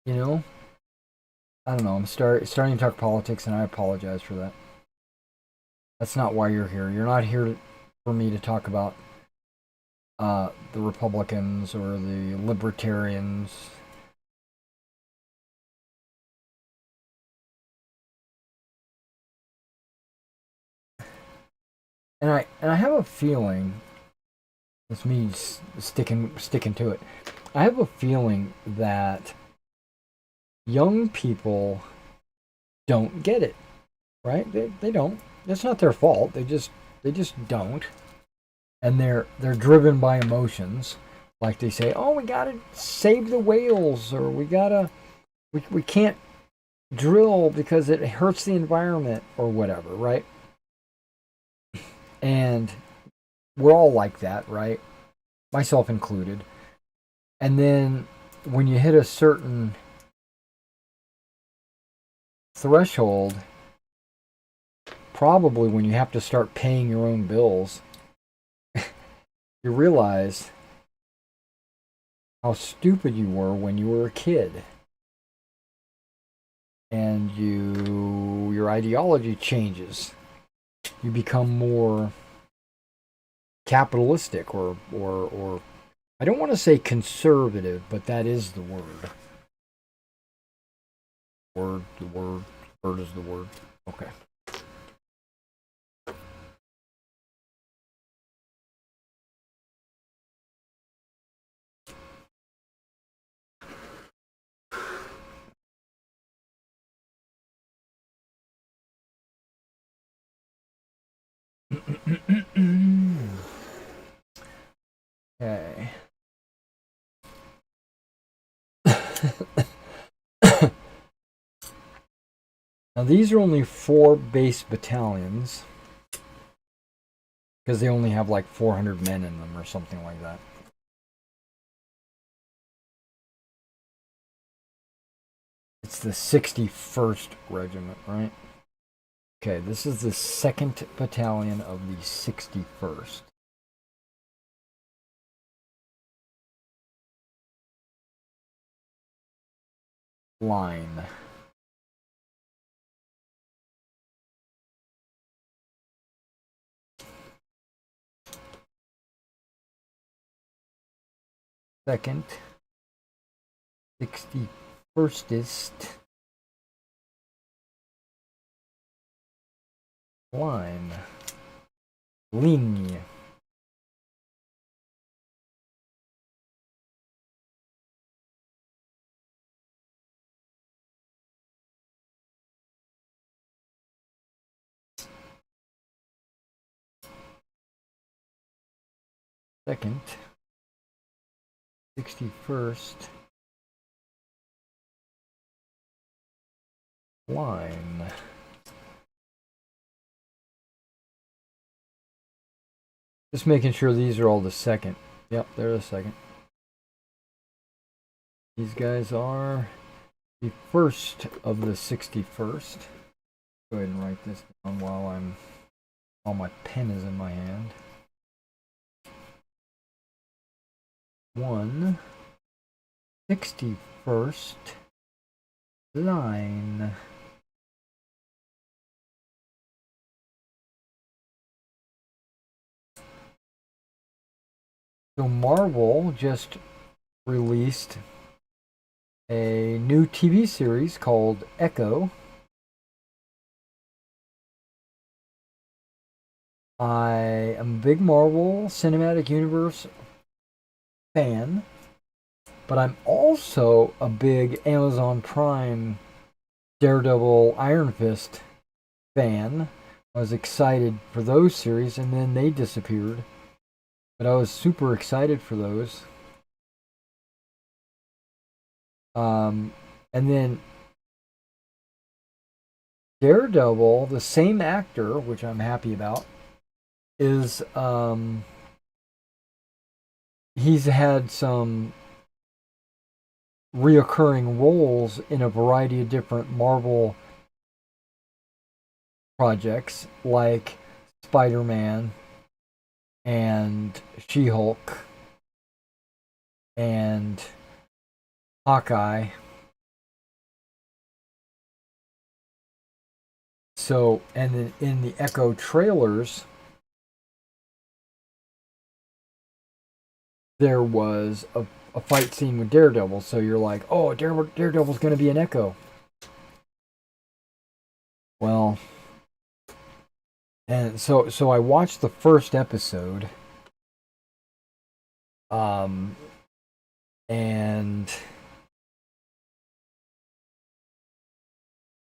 I don't know. I'm starting to talk politics, and I apologize for that. That's not why you're here. You're not here for me to talk about the Republicans or the Libertarians. And I have a feeling, it's me sticking to it. I have a feeling that young people don't get it, right? They don't. It's not their fault. They just don't. And they're driven by emotions. Like they say, "Oh, we got to save the whales," or we can't drill because it hurts the environment or whatever, right? And we're all like that, right? Myself included. And then when you hit a certain threshold, probably when you have to start paying your own bills, you realize how stupid you were when you were a kid. And your ideology changes. You become more capitalistic or I don't want to say conservative, but that is the word. Word is the word. Okay. Okay. Now these are only 4 base battalions because they only have like 400 men in them or something like that. It's the 61st Regiment, right? Okay, this is the 2nd Battalion of the 61st. Line. Second, 61stest line. Ligne. Second, 61st line. Just making sure these are all the 2nd. Yep, they're the 2nd. These guys are the 1st of the 61st. Go ahead and write this down while my pen is in my hand. 161st line. So Marvel just released a new TV series called Echo. I am a big Marvel Cinematic Universe fan, but I'm also a big Amazon Prime Daredevil Iron Fist fan. I was excited for those series and then they disappeared. But I was super excited for those. And then Daredevil, the same actor, which I'm happy about, is he's had some reoccurring roles in a variety of different Marvel projects, like Spider-Man and She-Hulk and Hawkeye. so, and then in the Echo trailers, there was a fight scene with Daredevil. So you're like, oh, Daredevil's going to be an Echo. Well, and so I watched the first episode, and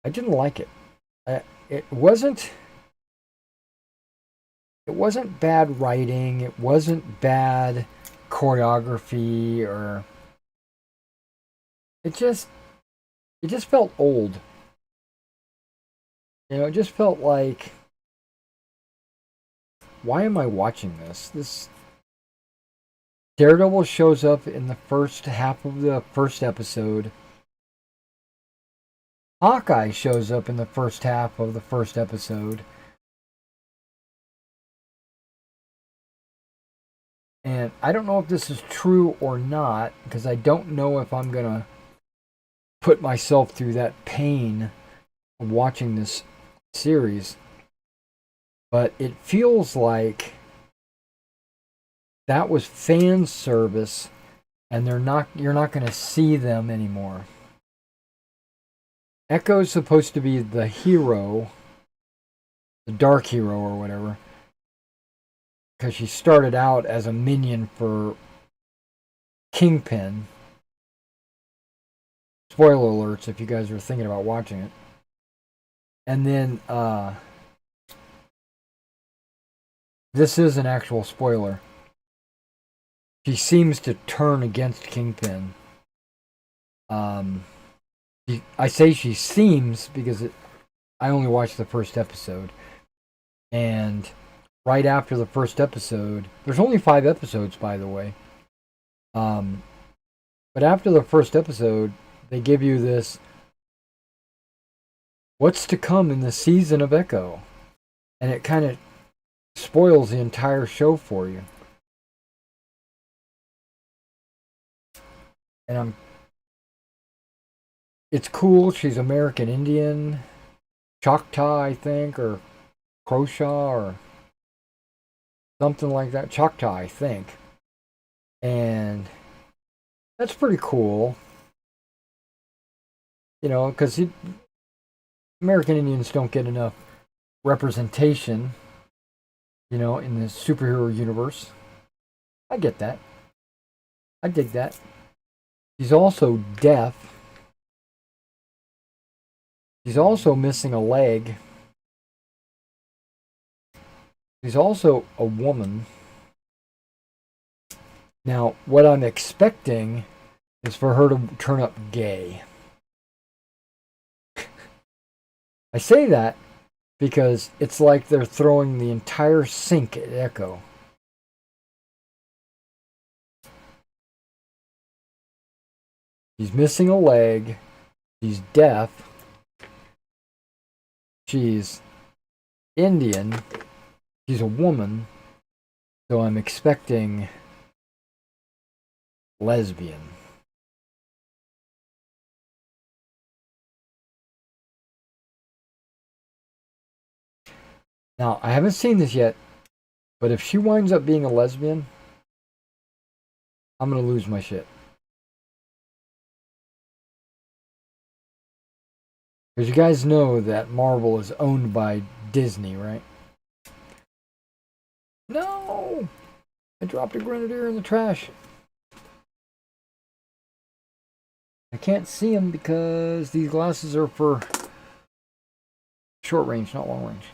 I didn't like it. It wasn't bad writing. It wasn't bad choreography, or it just felt old. It just felt like, why am I watching this? This Daredevil shows up in the first half of the first episode. Hawkeye shows up in the first half of the first episode. And I don't know if this is true or not, because I don't know if I'm going to put myself through that pain of watching this series. But it feels like that was fan service, and you're not going to see them anymore. Echo's supposed to be the hero, the dark hero or whatever, because she started out as a minion for Kingpin. Spoiler alerts if you guys are thinking about watching it. And then this is an actual spoiler. She seems to turn against Kingpin. I say she seems because I only watched the first episode. And right after the first episode, there's only 5 episodes, by the way. But after the first episode, they give you this, what's to come in the season of Echo? And it kind of spoils the entire show for you. And it's cool. She's American Indian, Choctaw, I think, or Croshaw, or something like that. Choctaw, I think. And that's pretty cool. Because American Indians don't get enough representation, in the superhero universe. I get that. I dig that. She's also deaf. She's also missing a leg. She's also a woman. Now, what I'm expecting is for her to turn up gay. I say that because it's like they're throwing the entire sink at Echo. She's missing a leg. She's deaf. She's Indian. She's a woman. So I'm expecting lesbian. Now, I haven't seen this yet, but if she winds up being a lesbian, I'm going to lose my shit. Because you guys know that Marvel is owned by Disney, right? No! I dropped a grenadier in the trash. I can't see him because these glasses are for short range, not long range.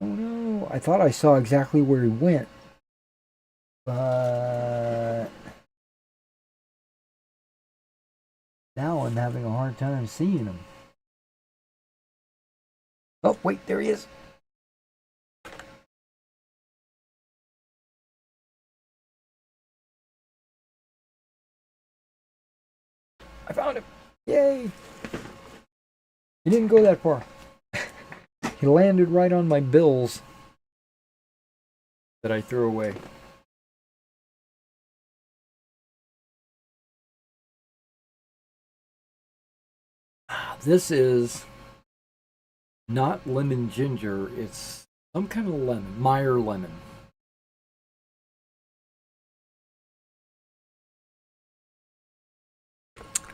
Oh no, I thought I saw exactly where he went. But now I'm having a hard time seeing him. Oh, wait, there he is. I found him. Yay. He didn't go that far. He landed right on my bills that I threw away. This is not lemon ginger. It's some kind of lemon. Meyer lemon.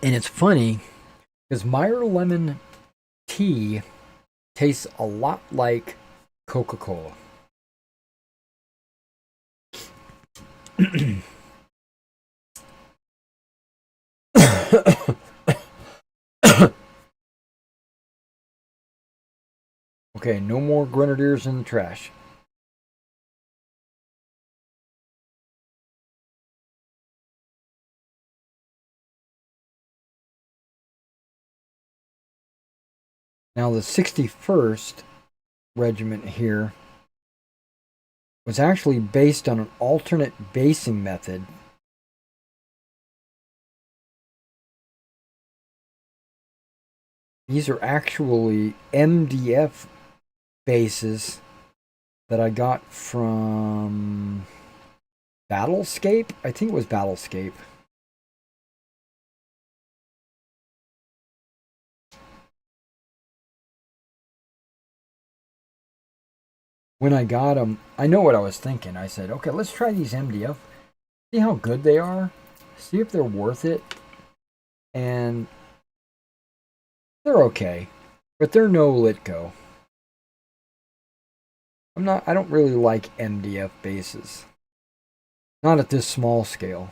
And it's funny because Meyer lemon tea tastes a lot like Coca-Cola. Okay, no more grenadiers in the trash. Now the 61st Regiment here was actually based on an alternate basing method. These are actually MDF bases that I got from Battlescape. I think it was Battlescape. When I got them, I know what I was thinking. I said, okay, let's try these MDF. See how good they are. See if they're worth it. And they're okay. But they're no Litco. I don't really like MDF bases. Not at this small scale.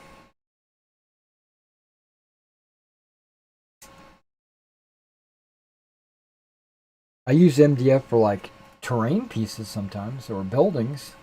I use MDF for like terrain pieces sometimes, or buildings.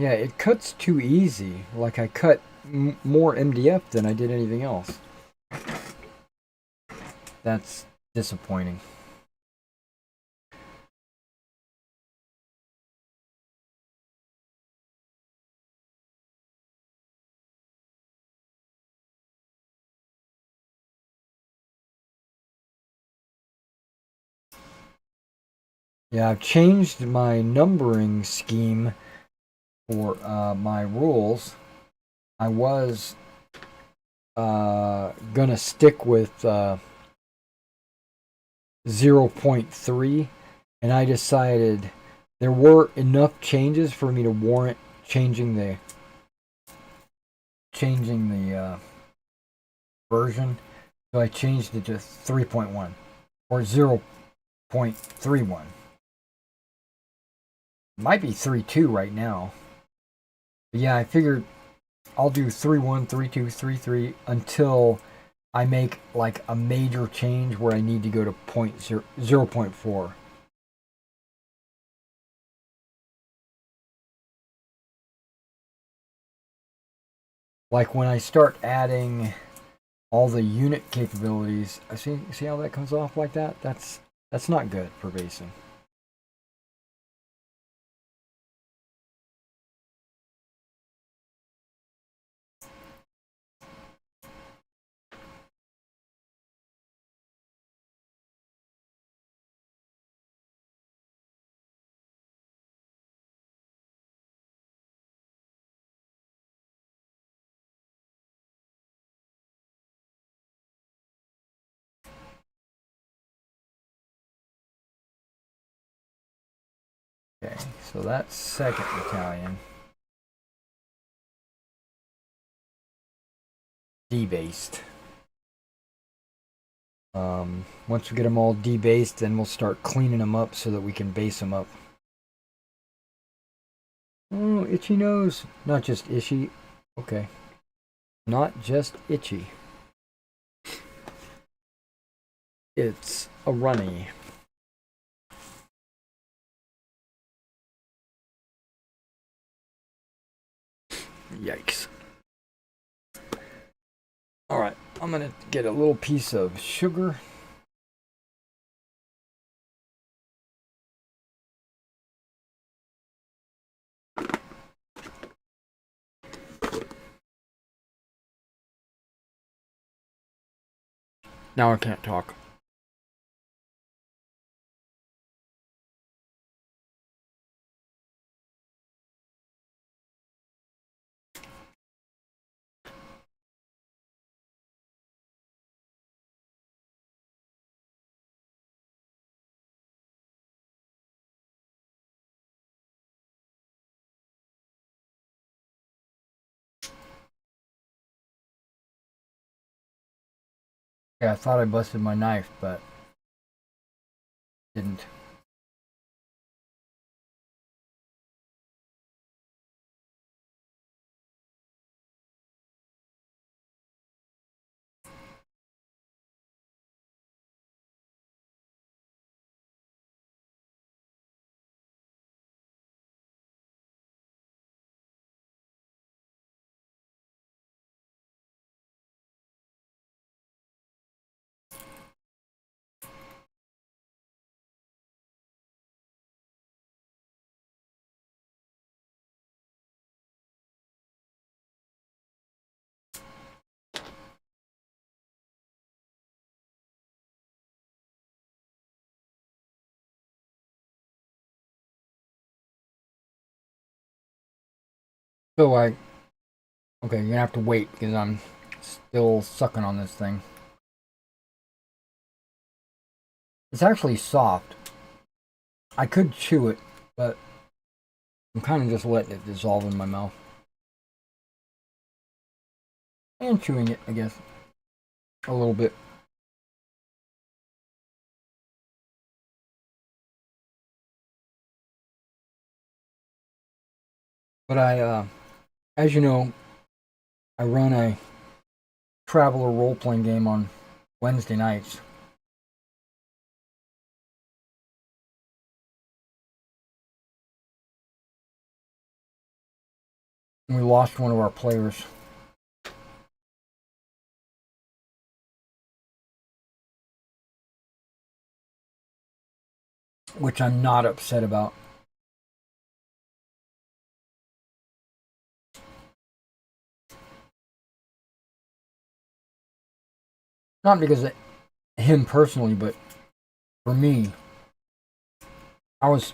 Yeah, it cuts too easy. Like I cut more MDF than I did anything else. That's disappointing. Yeah, I've changed my numbering scheme for my rules. I was gonna stick with 0.3, and I decided there were enough changes for me to warrant changing the version. So I changed it to 3.1 or 0.31. Might be 3.2 right now. But yeah, I figured I'll do 3.1, 3.2, 3.3 until I make like a major change where I need to go to 0.4. Like when I start adding all the unit capabilities, I see how that comes off like that? That's not good for basing. Okay, so that's 2nd Battalion. Debased. Once we get them all debased, then we'll start cleaning them up so that we can base them up. Oh, itchy nose. Not just itchy. Okay. Not just itchy. It's a runny. Yikes. Alright, I'm gonna get a little piece of sugar. Now I can't talk. Yeah, I thought I busted my knife, but didn't. So okay, you're gonna have to wait because I'm still sucking on this thing. It's actually soft. I could chew it, but I'm kind of just letting it dissolve in my mouth. And chewing it, I guess, a little bit. But as you know, I run a traveler role-playing game on Wednesday nights. And we lost one of our players. Which I'm not upset about. Not because of him personally, but for me, I was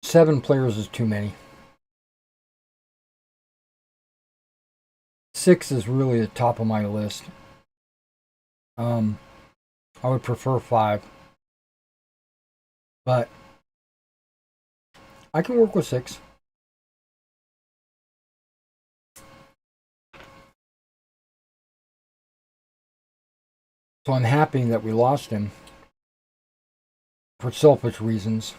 7 players is too many. 6 is really the top of my list. Um, I would prefer 5, but I can work with 6. So I'm happy that we lost him for selfish reasons.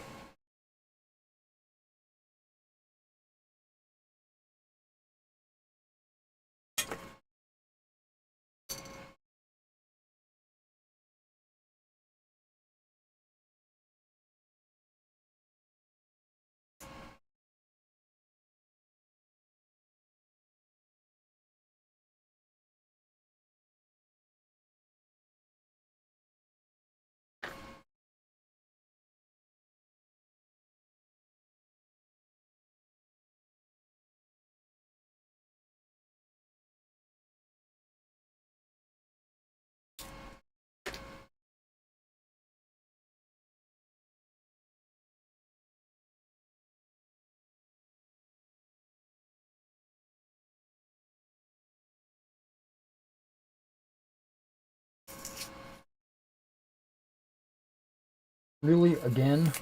Really, again?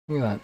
Look at that.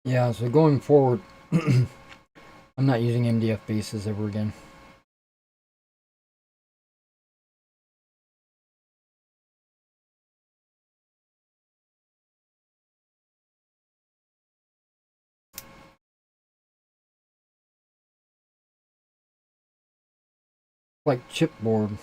Yeah, so going forward, I'm not using MDF bases ever again. Like chipboard.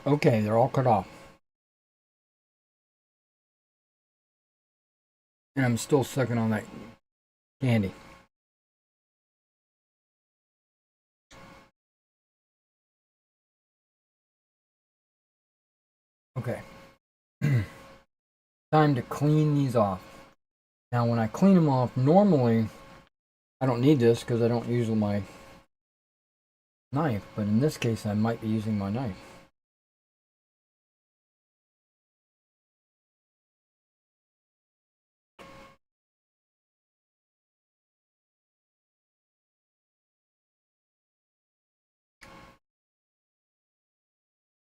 Okay, they're all cut off. And I'm still sucking on that candy. Okay. Time to clean these off. Now, when I clean them off, normally I don't need this because I don't use my knife, but in this case, I might be using my knife.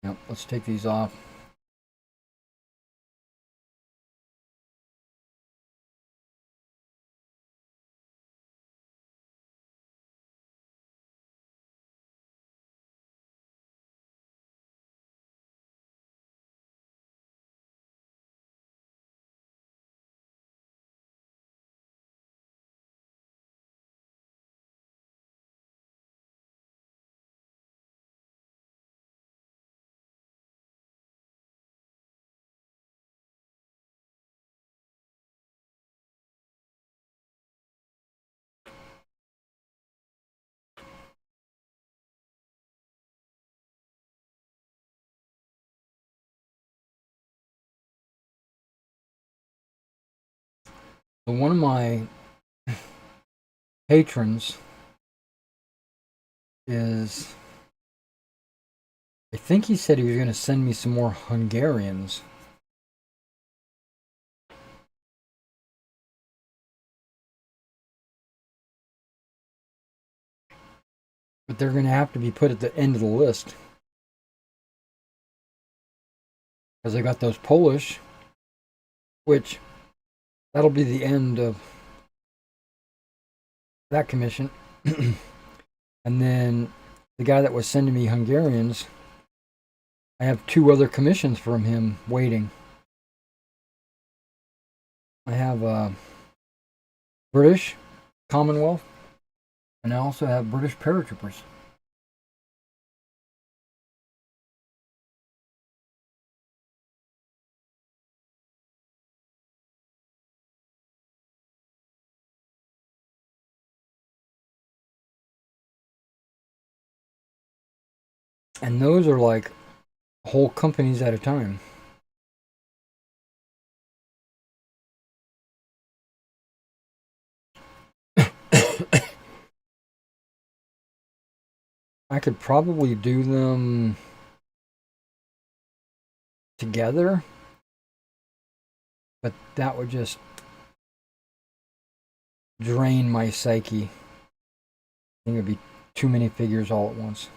Yep, let's take these off. So one of my patrons is, I think he said he was going to send me some more Hungarians. But they're going to have to be put at the end of the list. Because I got those Polish, which that'll be the end of that commission. And then the guy that was sending me Hungarians, I have 2 other commissions from him waiting. I have British Commonwealth, and I also have British paratroopers. And those are like whole companies at a time. I could probably do them together, but that would just drain my psyche. I think it'd be too many figures all at once.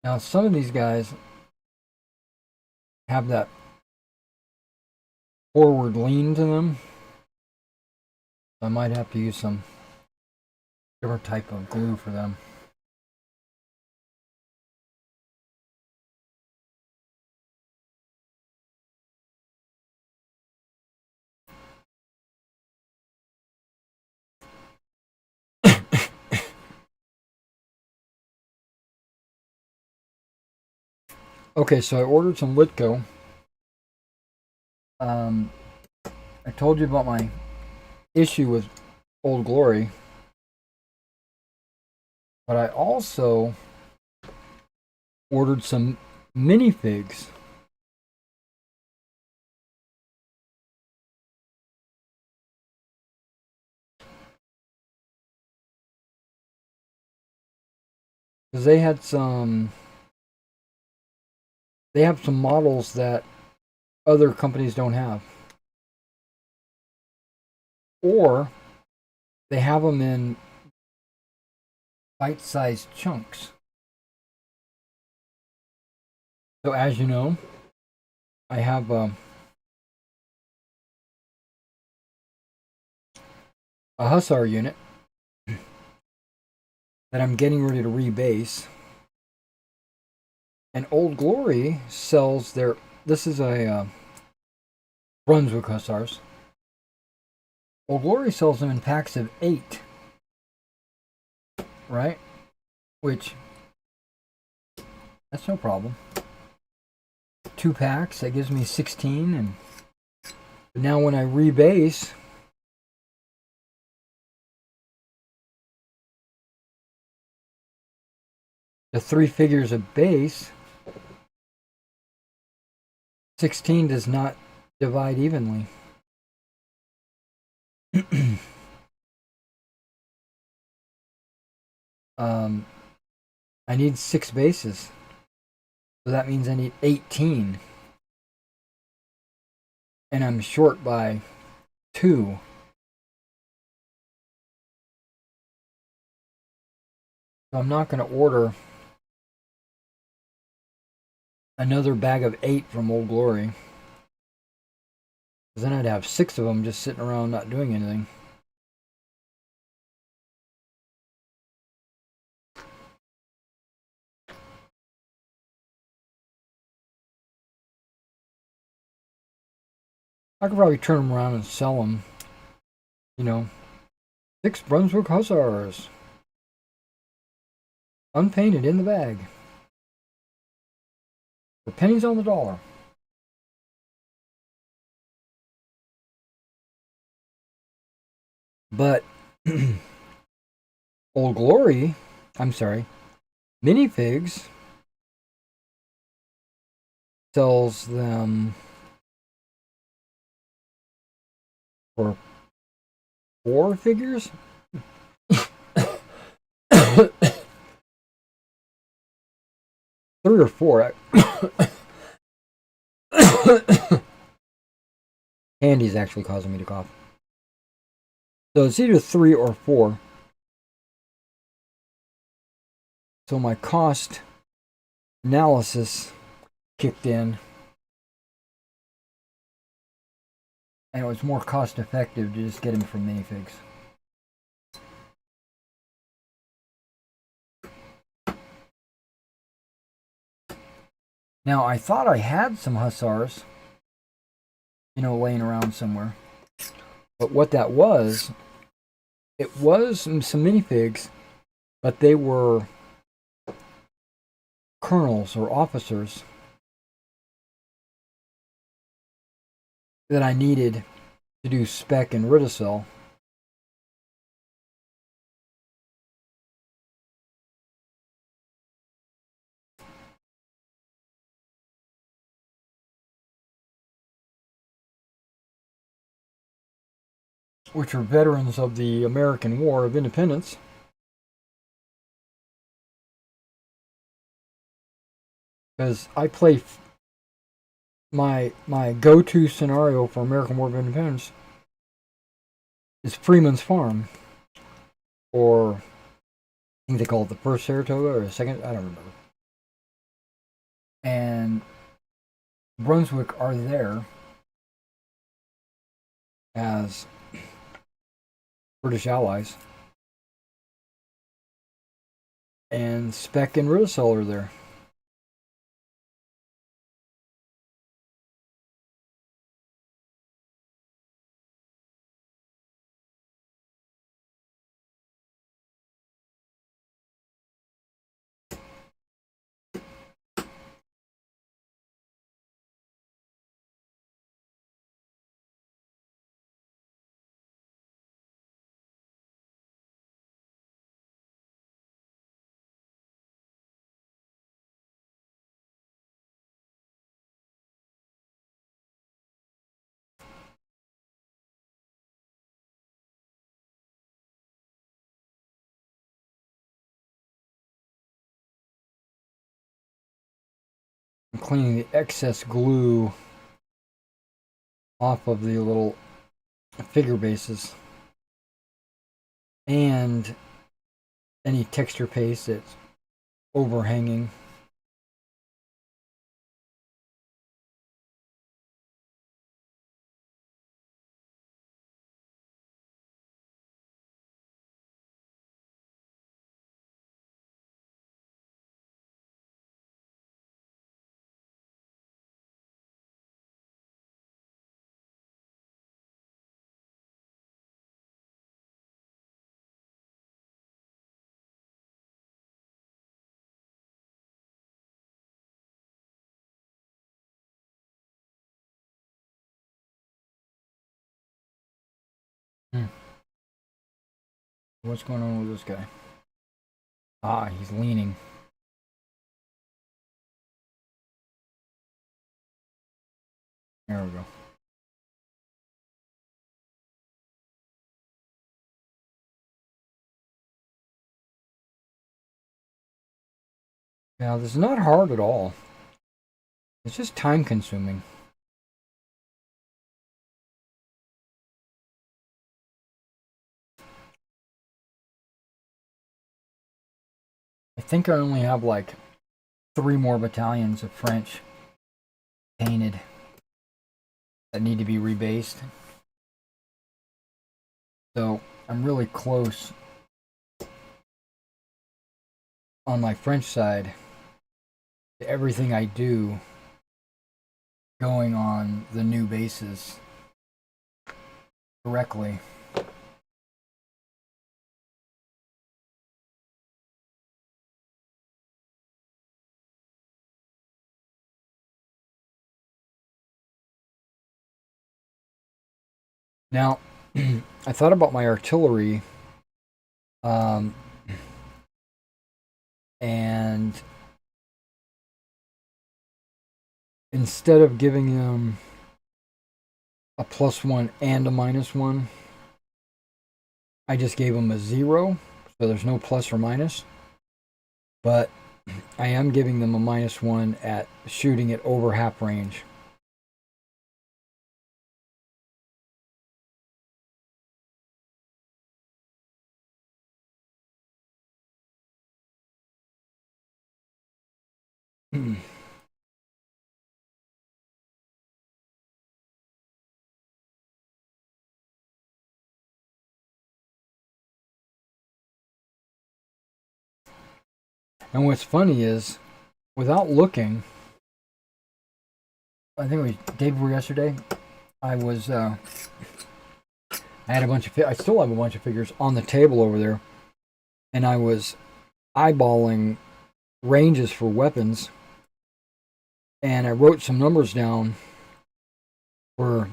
Now, some of these guys have that forward lean to them. I might have to use some different type of glue for them. Okay, so I ordered some Litco. I told you about my issue with Old Glory, but I also ordered some minifigs. Because they have some models that other companies don't have. Or they have them in bite-sized chunks. So as you know, I have a Hussar unit that I'm getting ready to rebase. And Old Glory sells their... This is a Brunswick Hussars. Old Glory sells them in packs of 8. Right? Which, that's no problem. 2 packs, that gives me 16. And now when I rebase, the 3 figures of base, 16 does not divide evenly. I need 6 bases. So that means I need 18. And I'm short by 2. So I'm not going to order another bag of 8 from Old Glory. Because then I'd have 6 of them just sitting around not doing anything. I could probably turn them around and sell them. You know, 6 Brunswick Hussars. Unpainted in the bag. For pennies on the dollar. But Old Glory, Minifigs sells them for 4 figures. 3 or 4. Candy's actually causing me to cough. So it's either 3 or 4. So my cost analysis kicked in. And it was more cost effective to just get them from minifigs. Now, I thought I had some Hussars, laying around somewhere. But what that was, it was some minifigs, but they were colonels or officers that I needed to do spec and Ridicel. Which are veterans of the American War of Independence. Because I play my go-to scenario for American War of Independence is Freeman's Farm, or I think they call it the first Saratoga or the second. I don't remember. and Brunswick are there as British allies, and Spec and Rittisell are there. I'm cleaning the excess glue off of the little figure bases and any texture paste that's overhanging. What's going on with this guy? Ah, he's leaning. There we go. Now, this is not hard at all. It's just time consuming. I think I only have like 3 more battalions of French painted that need to be rebased. So I'm really close on my French side to everything I do going on the new bases correctly. Now, I thought about my artillery, and instead of giving them a +1 and a -1, I just gave them a 0, so there's no plus or minus. But I am giving them a -1 at shooting at over half range. And what's funny is, without looking, I think it was day before yesterday, I had a bunch of, I still have a bunch of figures on the table over there, and I was eyeballing ranges for weapons, and I wrote some numbers down for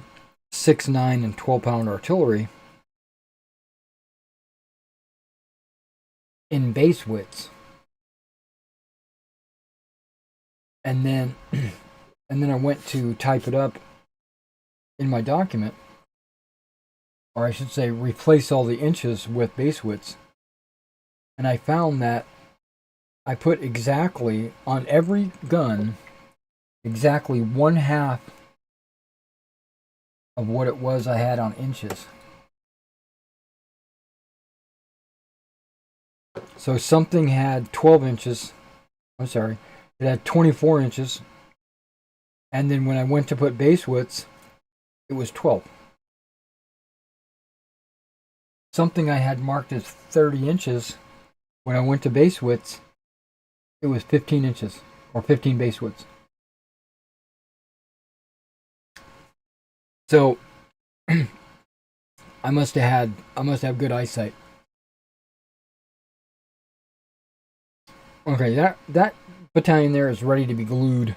6, 9, and 12-pound artillery in base widths. And then I went to type it up in my document, or I should say replace all the inches with base widths. And I found that I put exactly on every gun exactly 1/2 of what it was I had on inches. So something had 12 inches. I'm sorry. It had 24 inches. And then when I went to put base widths, it was 12. Something I had marked as 30 inches, when I went to base widths, it was 15 inches or 15 base widths. So I must have good eyesight. Okay, that battalion there is ready to be glued.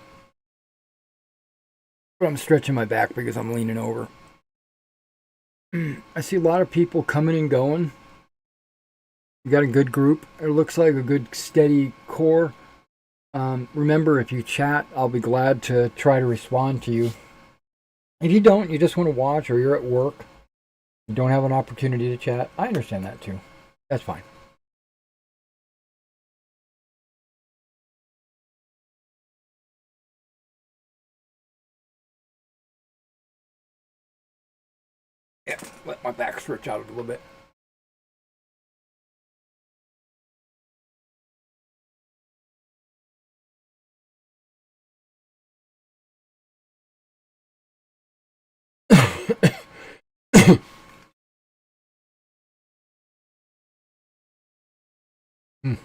But I'm stretching my back because I'm leaning over. I see a lot of people coming and going. You got a good group. It looks like a good steady core. Remember, if you chat, I'll be glad to try to respond to you. If you don't, you just want to watch, or you're at work, you don't have an opportunity to chat, I understand that too. That's fine. Yeah, let my back stretch out a little bit. Hmm.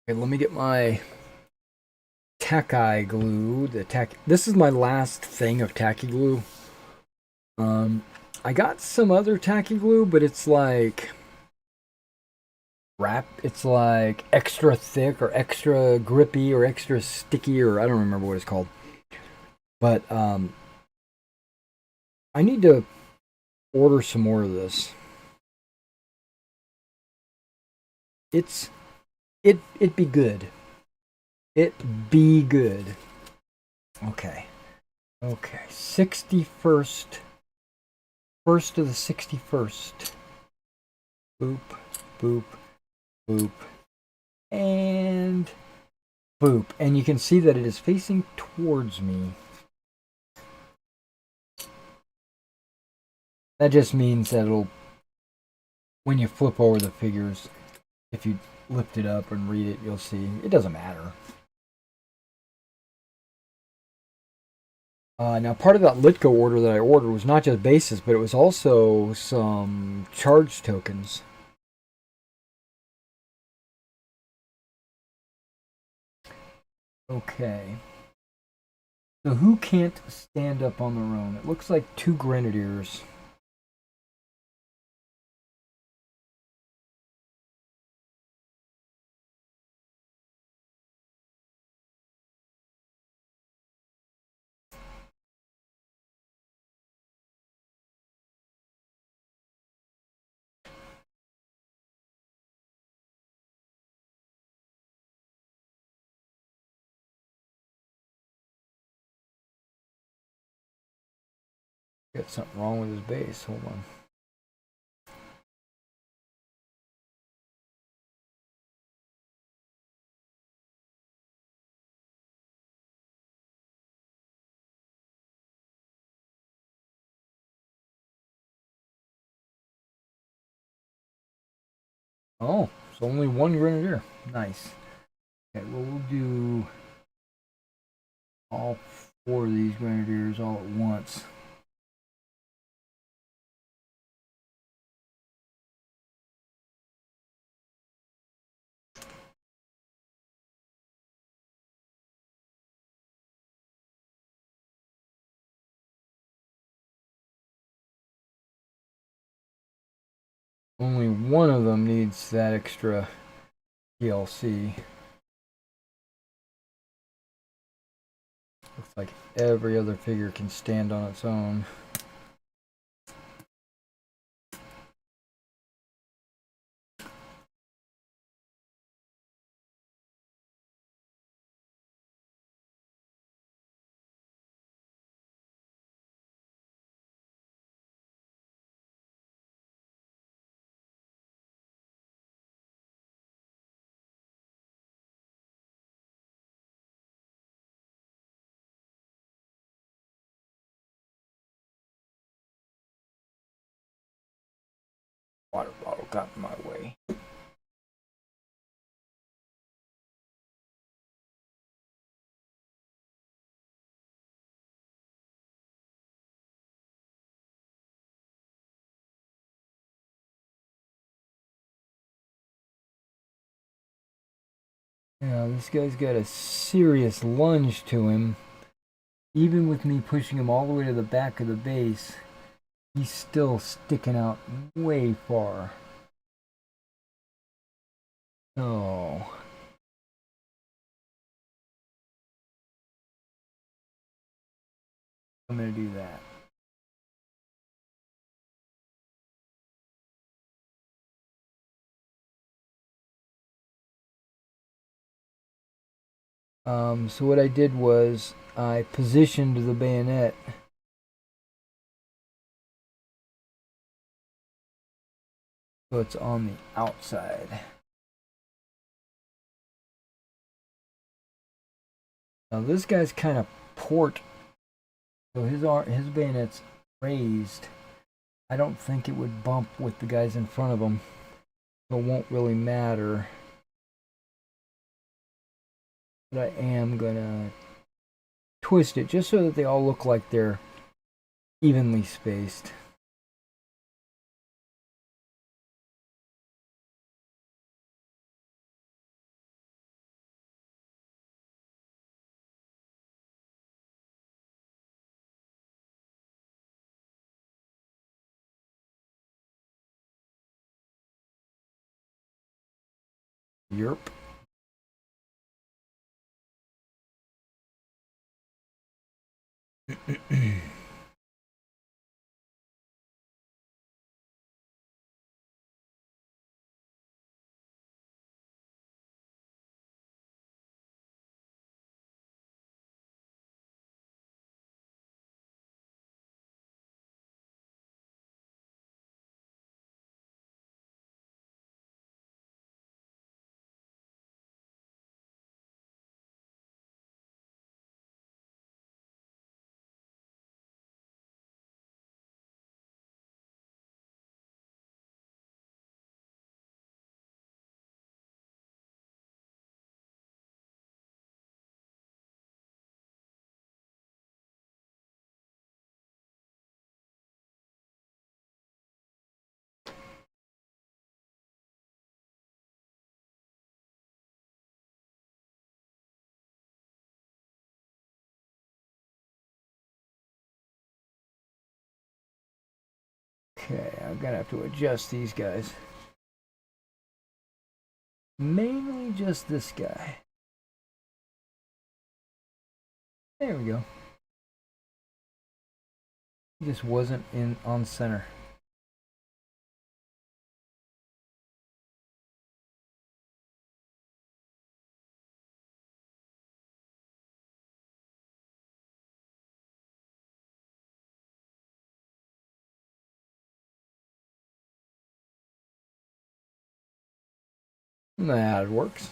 Okay, let me get my tacky glue. This is my last thing of tacky glue. Um, I got some other tacky glue, but it's like it's like extra thick or extra grippy or extra sticky, or I don't remember what it's called. But I need to order some more of this. It be good. It be good. Okay. Okay. 61st. First of the 61st. Boop, boop, boop, and boop. And you can see that it is facing towards me. That just means that it'll, when you flip over the figures, if you lift it up and read it, you'll see. It doesn't matter. Now, part of that Litko order that I ordered was not just bases, but it was also some charge tokens. Okay. So who can't stand up on their own? It looks like 2 grenadiers. Got something wrong with his base. Hold on. Oh, it's only 1 grenadier. Nice. Okay, well, we'll do all 4 of these grenadiers all at once. Only one of them needs that extra TLC. Looks like every other figure can stand on its own. Water bottle got in my way. Now, this guy's got a serious lunge to him. Even with me pushing him all the way to the back of the base, he's still sticking out way far. Oh. I'm going to do that. So what I did was I positioned the bayonet so it's on the outside. Now this guy's kind of port, so his bayonet's raised. I don't think it would bump with the guys in front of him, so it won't really matter. But I am gonna twist it just so that they all look like they're evenly spaced. Yerp. Okay, I'm gonna have to adjust these guys. Mainly just this guy. There we go. He just wasn't in on center. That works.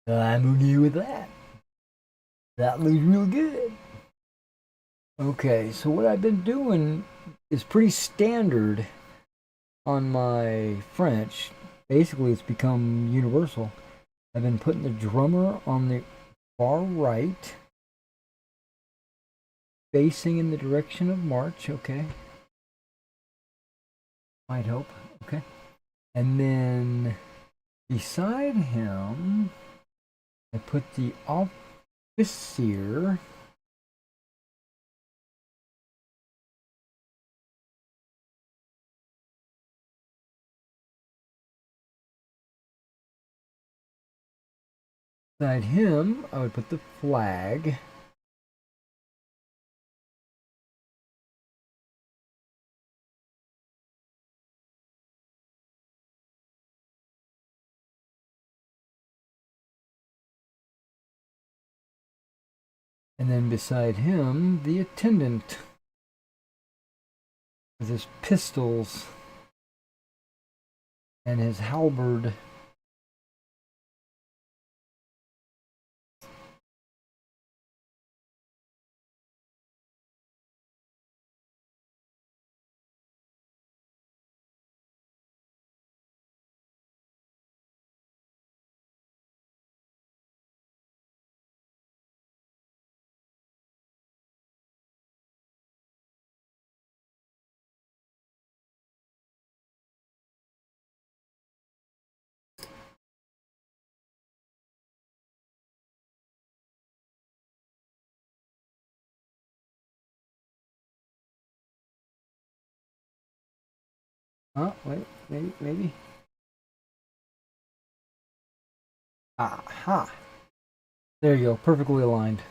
I'm okay with that. That looks real good. Okay, so what I've been doing is pretty standard on my French. Basically, it's become universal. I've been putting the drummer on the far right, facing in the direction of march. Okay. Might hope. Okay. And then beside him, I put the officer. Beside him, I would put the flag. And then beside him, the attendant with his pistols and his halberd. Wait, maybe. Aha. There you go, perfectly aligned.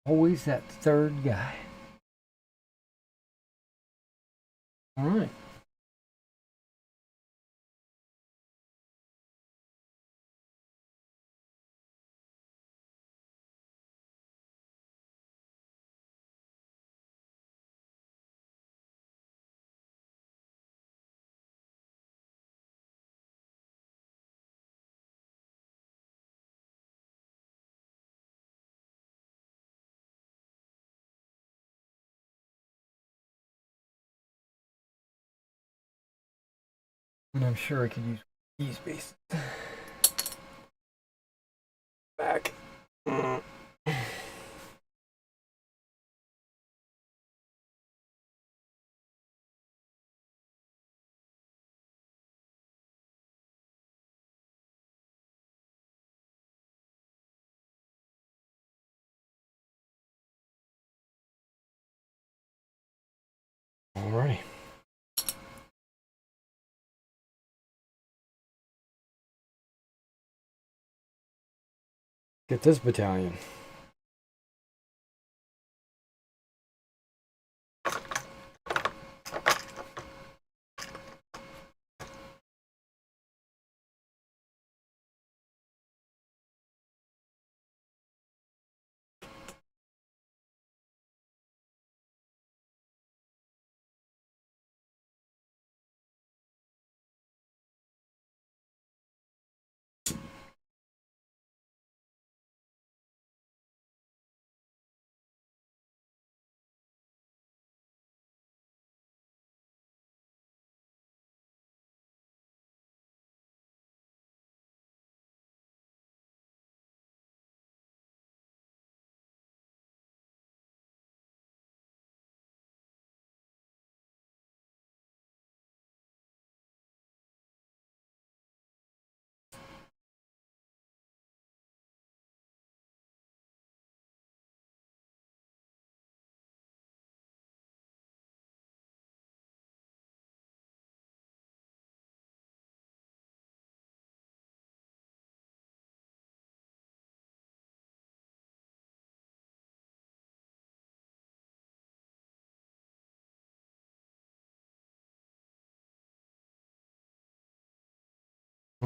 Always that third guy. All right. And I'm sure I could use these bases. Back. Alrighty. Get this battalion.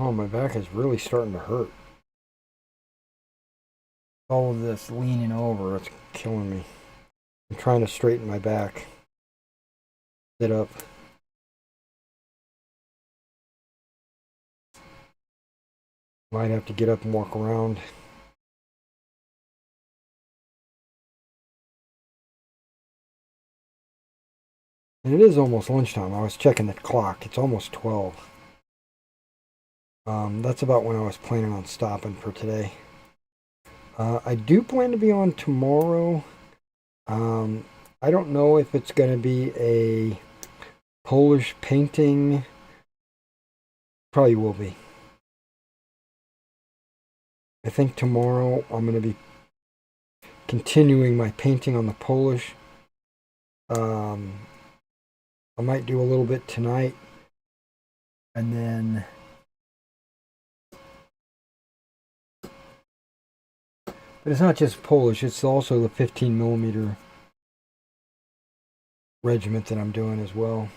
Oh, my back is really starting to hurt. All of this leaning over, it's killing me. I'm trying to straighten my back. Sit up. Might have to get up and walk around. And it is almost lunchtime. I was checking the clock. It's almost 12. That's about when I was planning on stopping for today. I do plan to be on tomorrow. I don't know if it's going to be a Polish painting. Probably will be. I think tomorrow I'm going to be continuing my painting on the Polish. I might do a little bit tonight. And then but it's not just Polish, it's also the 15 millimeter regiment that I'm doing as well.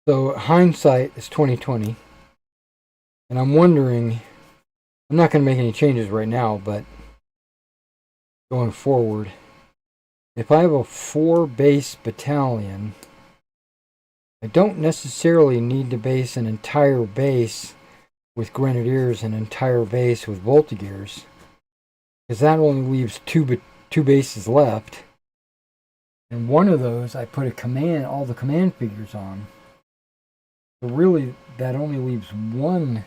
So hindsight is 2020, and I'm wondering. I'm not going to make any changes right now, but going forward, if I have a 4 base battalion, I don't necessarily need to base an entire base with grenadiers and an entire base with voltigears, because that only leaves two bases left. And one of those I put all the command figures on. So really, that only leaves one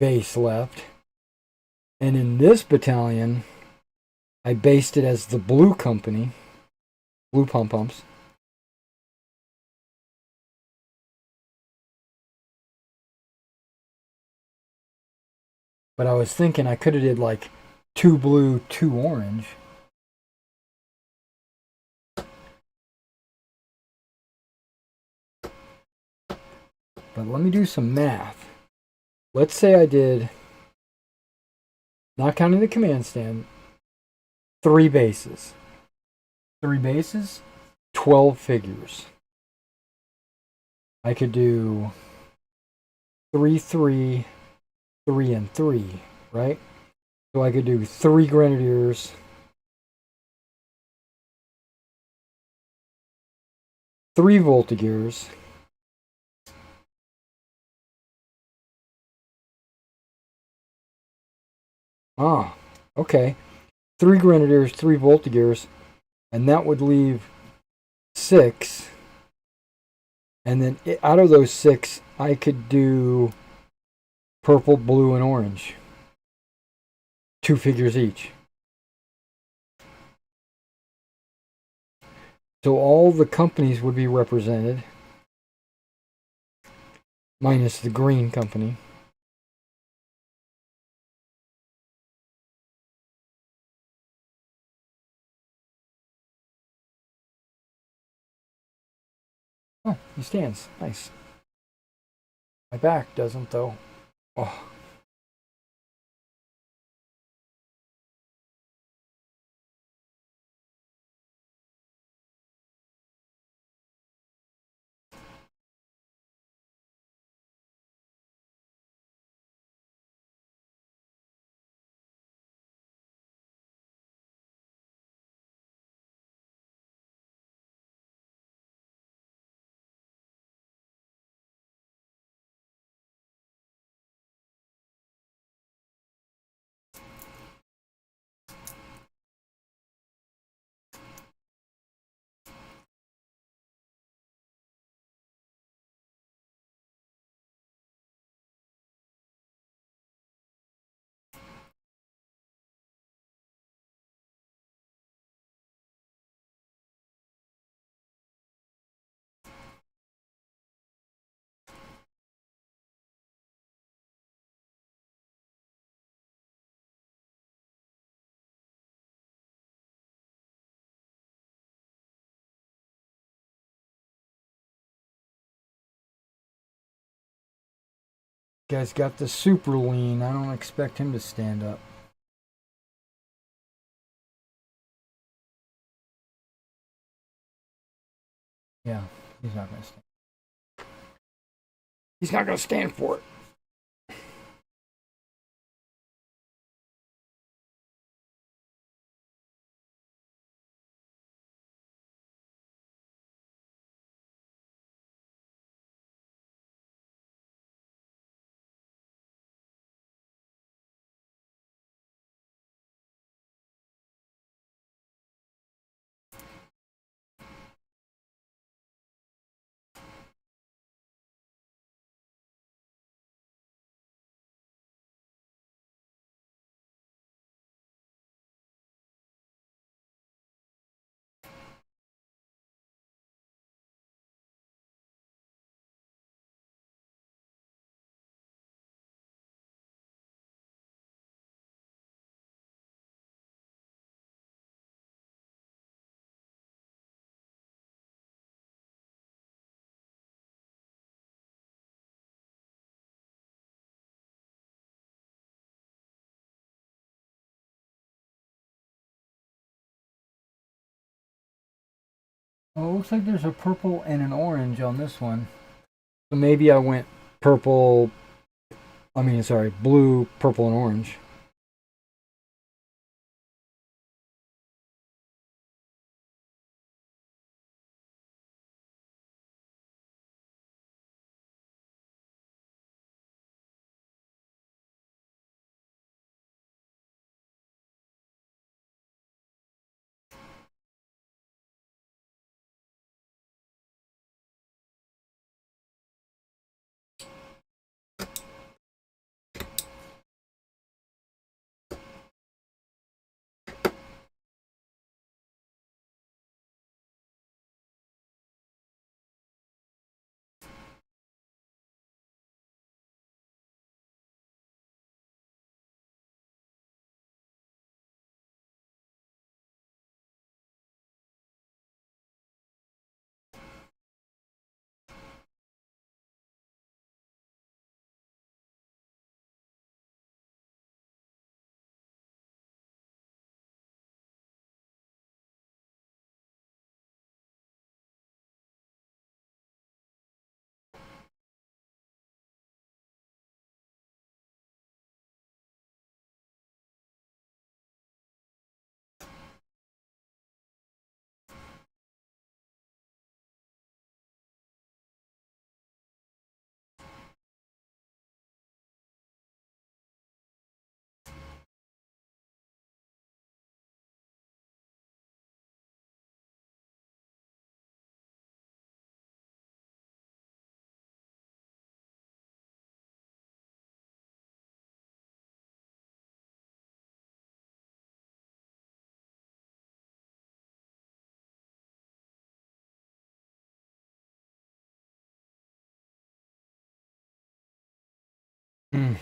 base left. And in this battalion, I based it as the blue company, blue pom poms. But I was thinking I could have did like 2 blue, 2 orange. But let me do some math. Let's say I did, not counting the command stand, 3 bases. 3 bases, 12 figures. I could do 3, 3, 3, and 3, right? So I could do 3 grenadiers, 3 voltigears, okay. 3 grenadiers, 3 voltigears, and that would leave 6. And then out of those 6, I could do purple, blue, and orange. 2 figures each. So all the companies would be represented, minus the green company. Oh, he stands. Nice. My back doesn't, though. Oh. Guy's got the super lean. I don't expect him to stand up. Yeah, he's not going to stand. He's not going to stand for it. Oh, it looks like there's a purple and an orange on this one. So maybe I went purple. I mean, sorry, blue, purple, and orange. Hmm.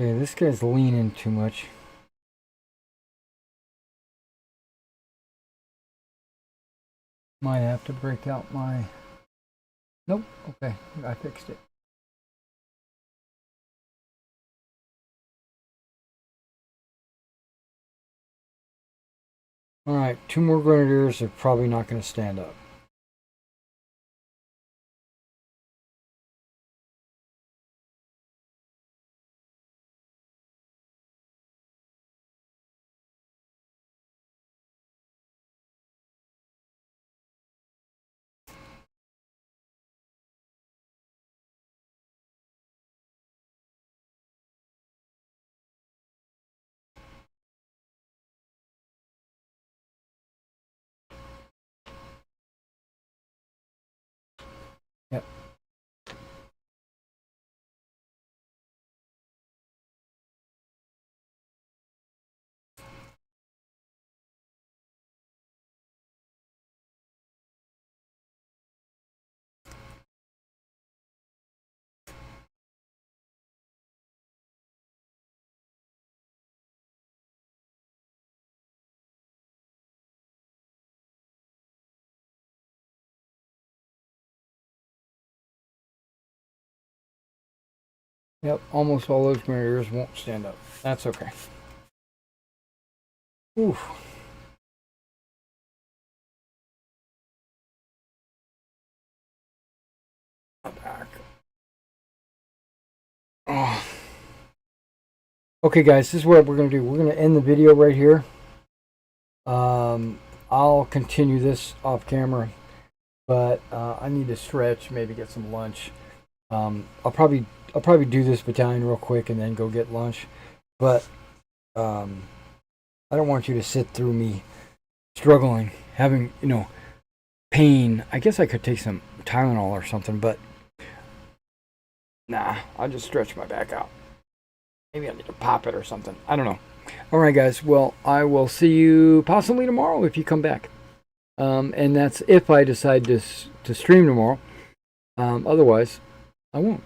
Yeah, this guy's leaning too much. Might have to break out my. Nope. Okay, I fixed it. All right, two more grenadiers are probably not going to stand up. Yep, almost all those mirrors won't stand up. That's okay. Oof. Back. Oh. Okay, guys, this is what we're going to do. We're going to end the video right here. I'll continue this off camera, but I need to stretch, maybe get some lunch. I'll probably do this battalion real quick and then go get lunch. But I don't want you to sit through me struggling, having pain. I guess I could take some Tylenol or something, but nah, I'll just stretch my back out. Maybe I need to pop it or something. I don't know. All right, guys. Well, I will see you possibly tomorrow if you come back. And that's if I decide to stream tomorrow. Otherwise, I won't.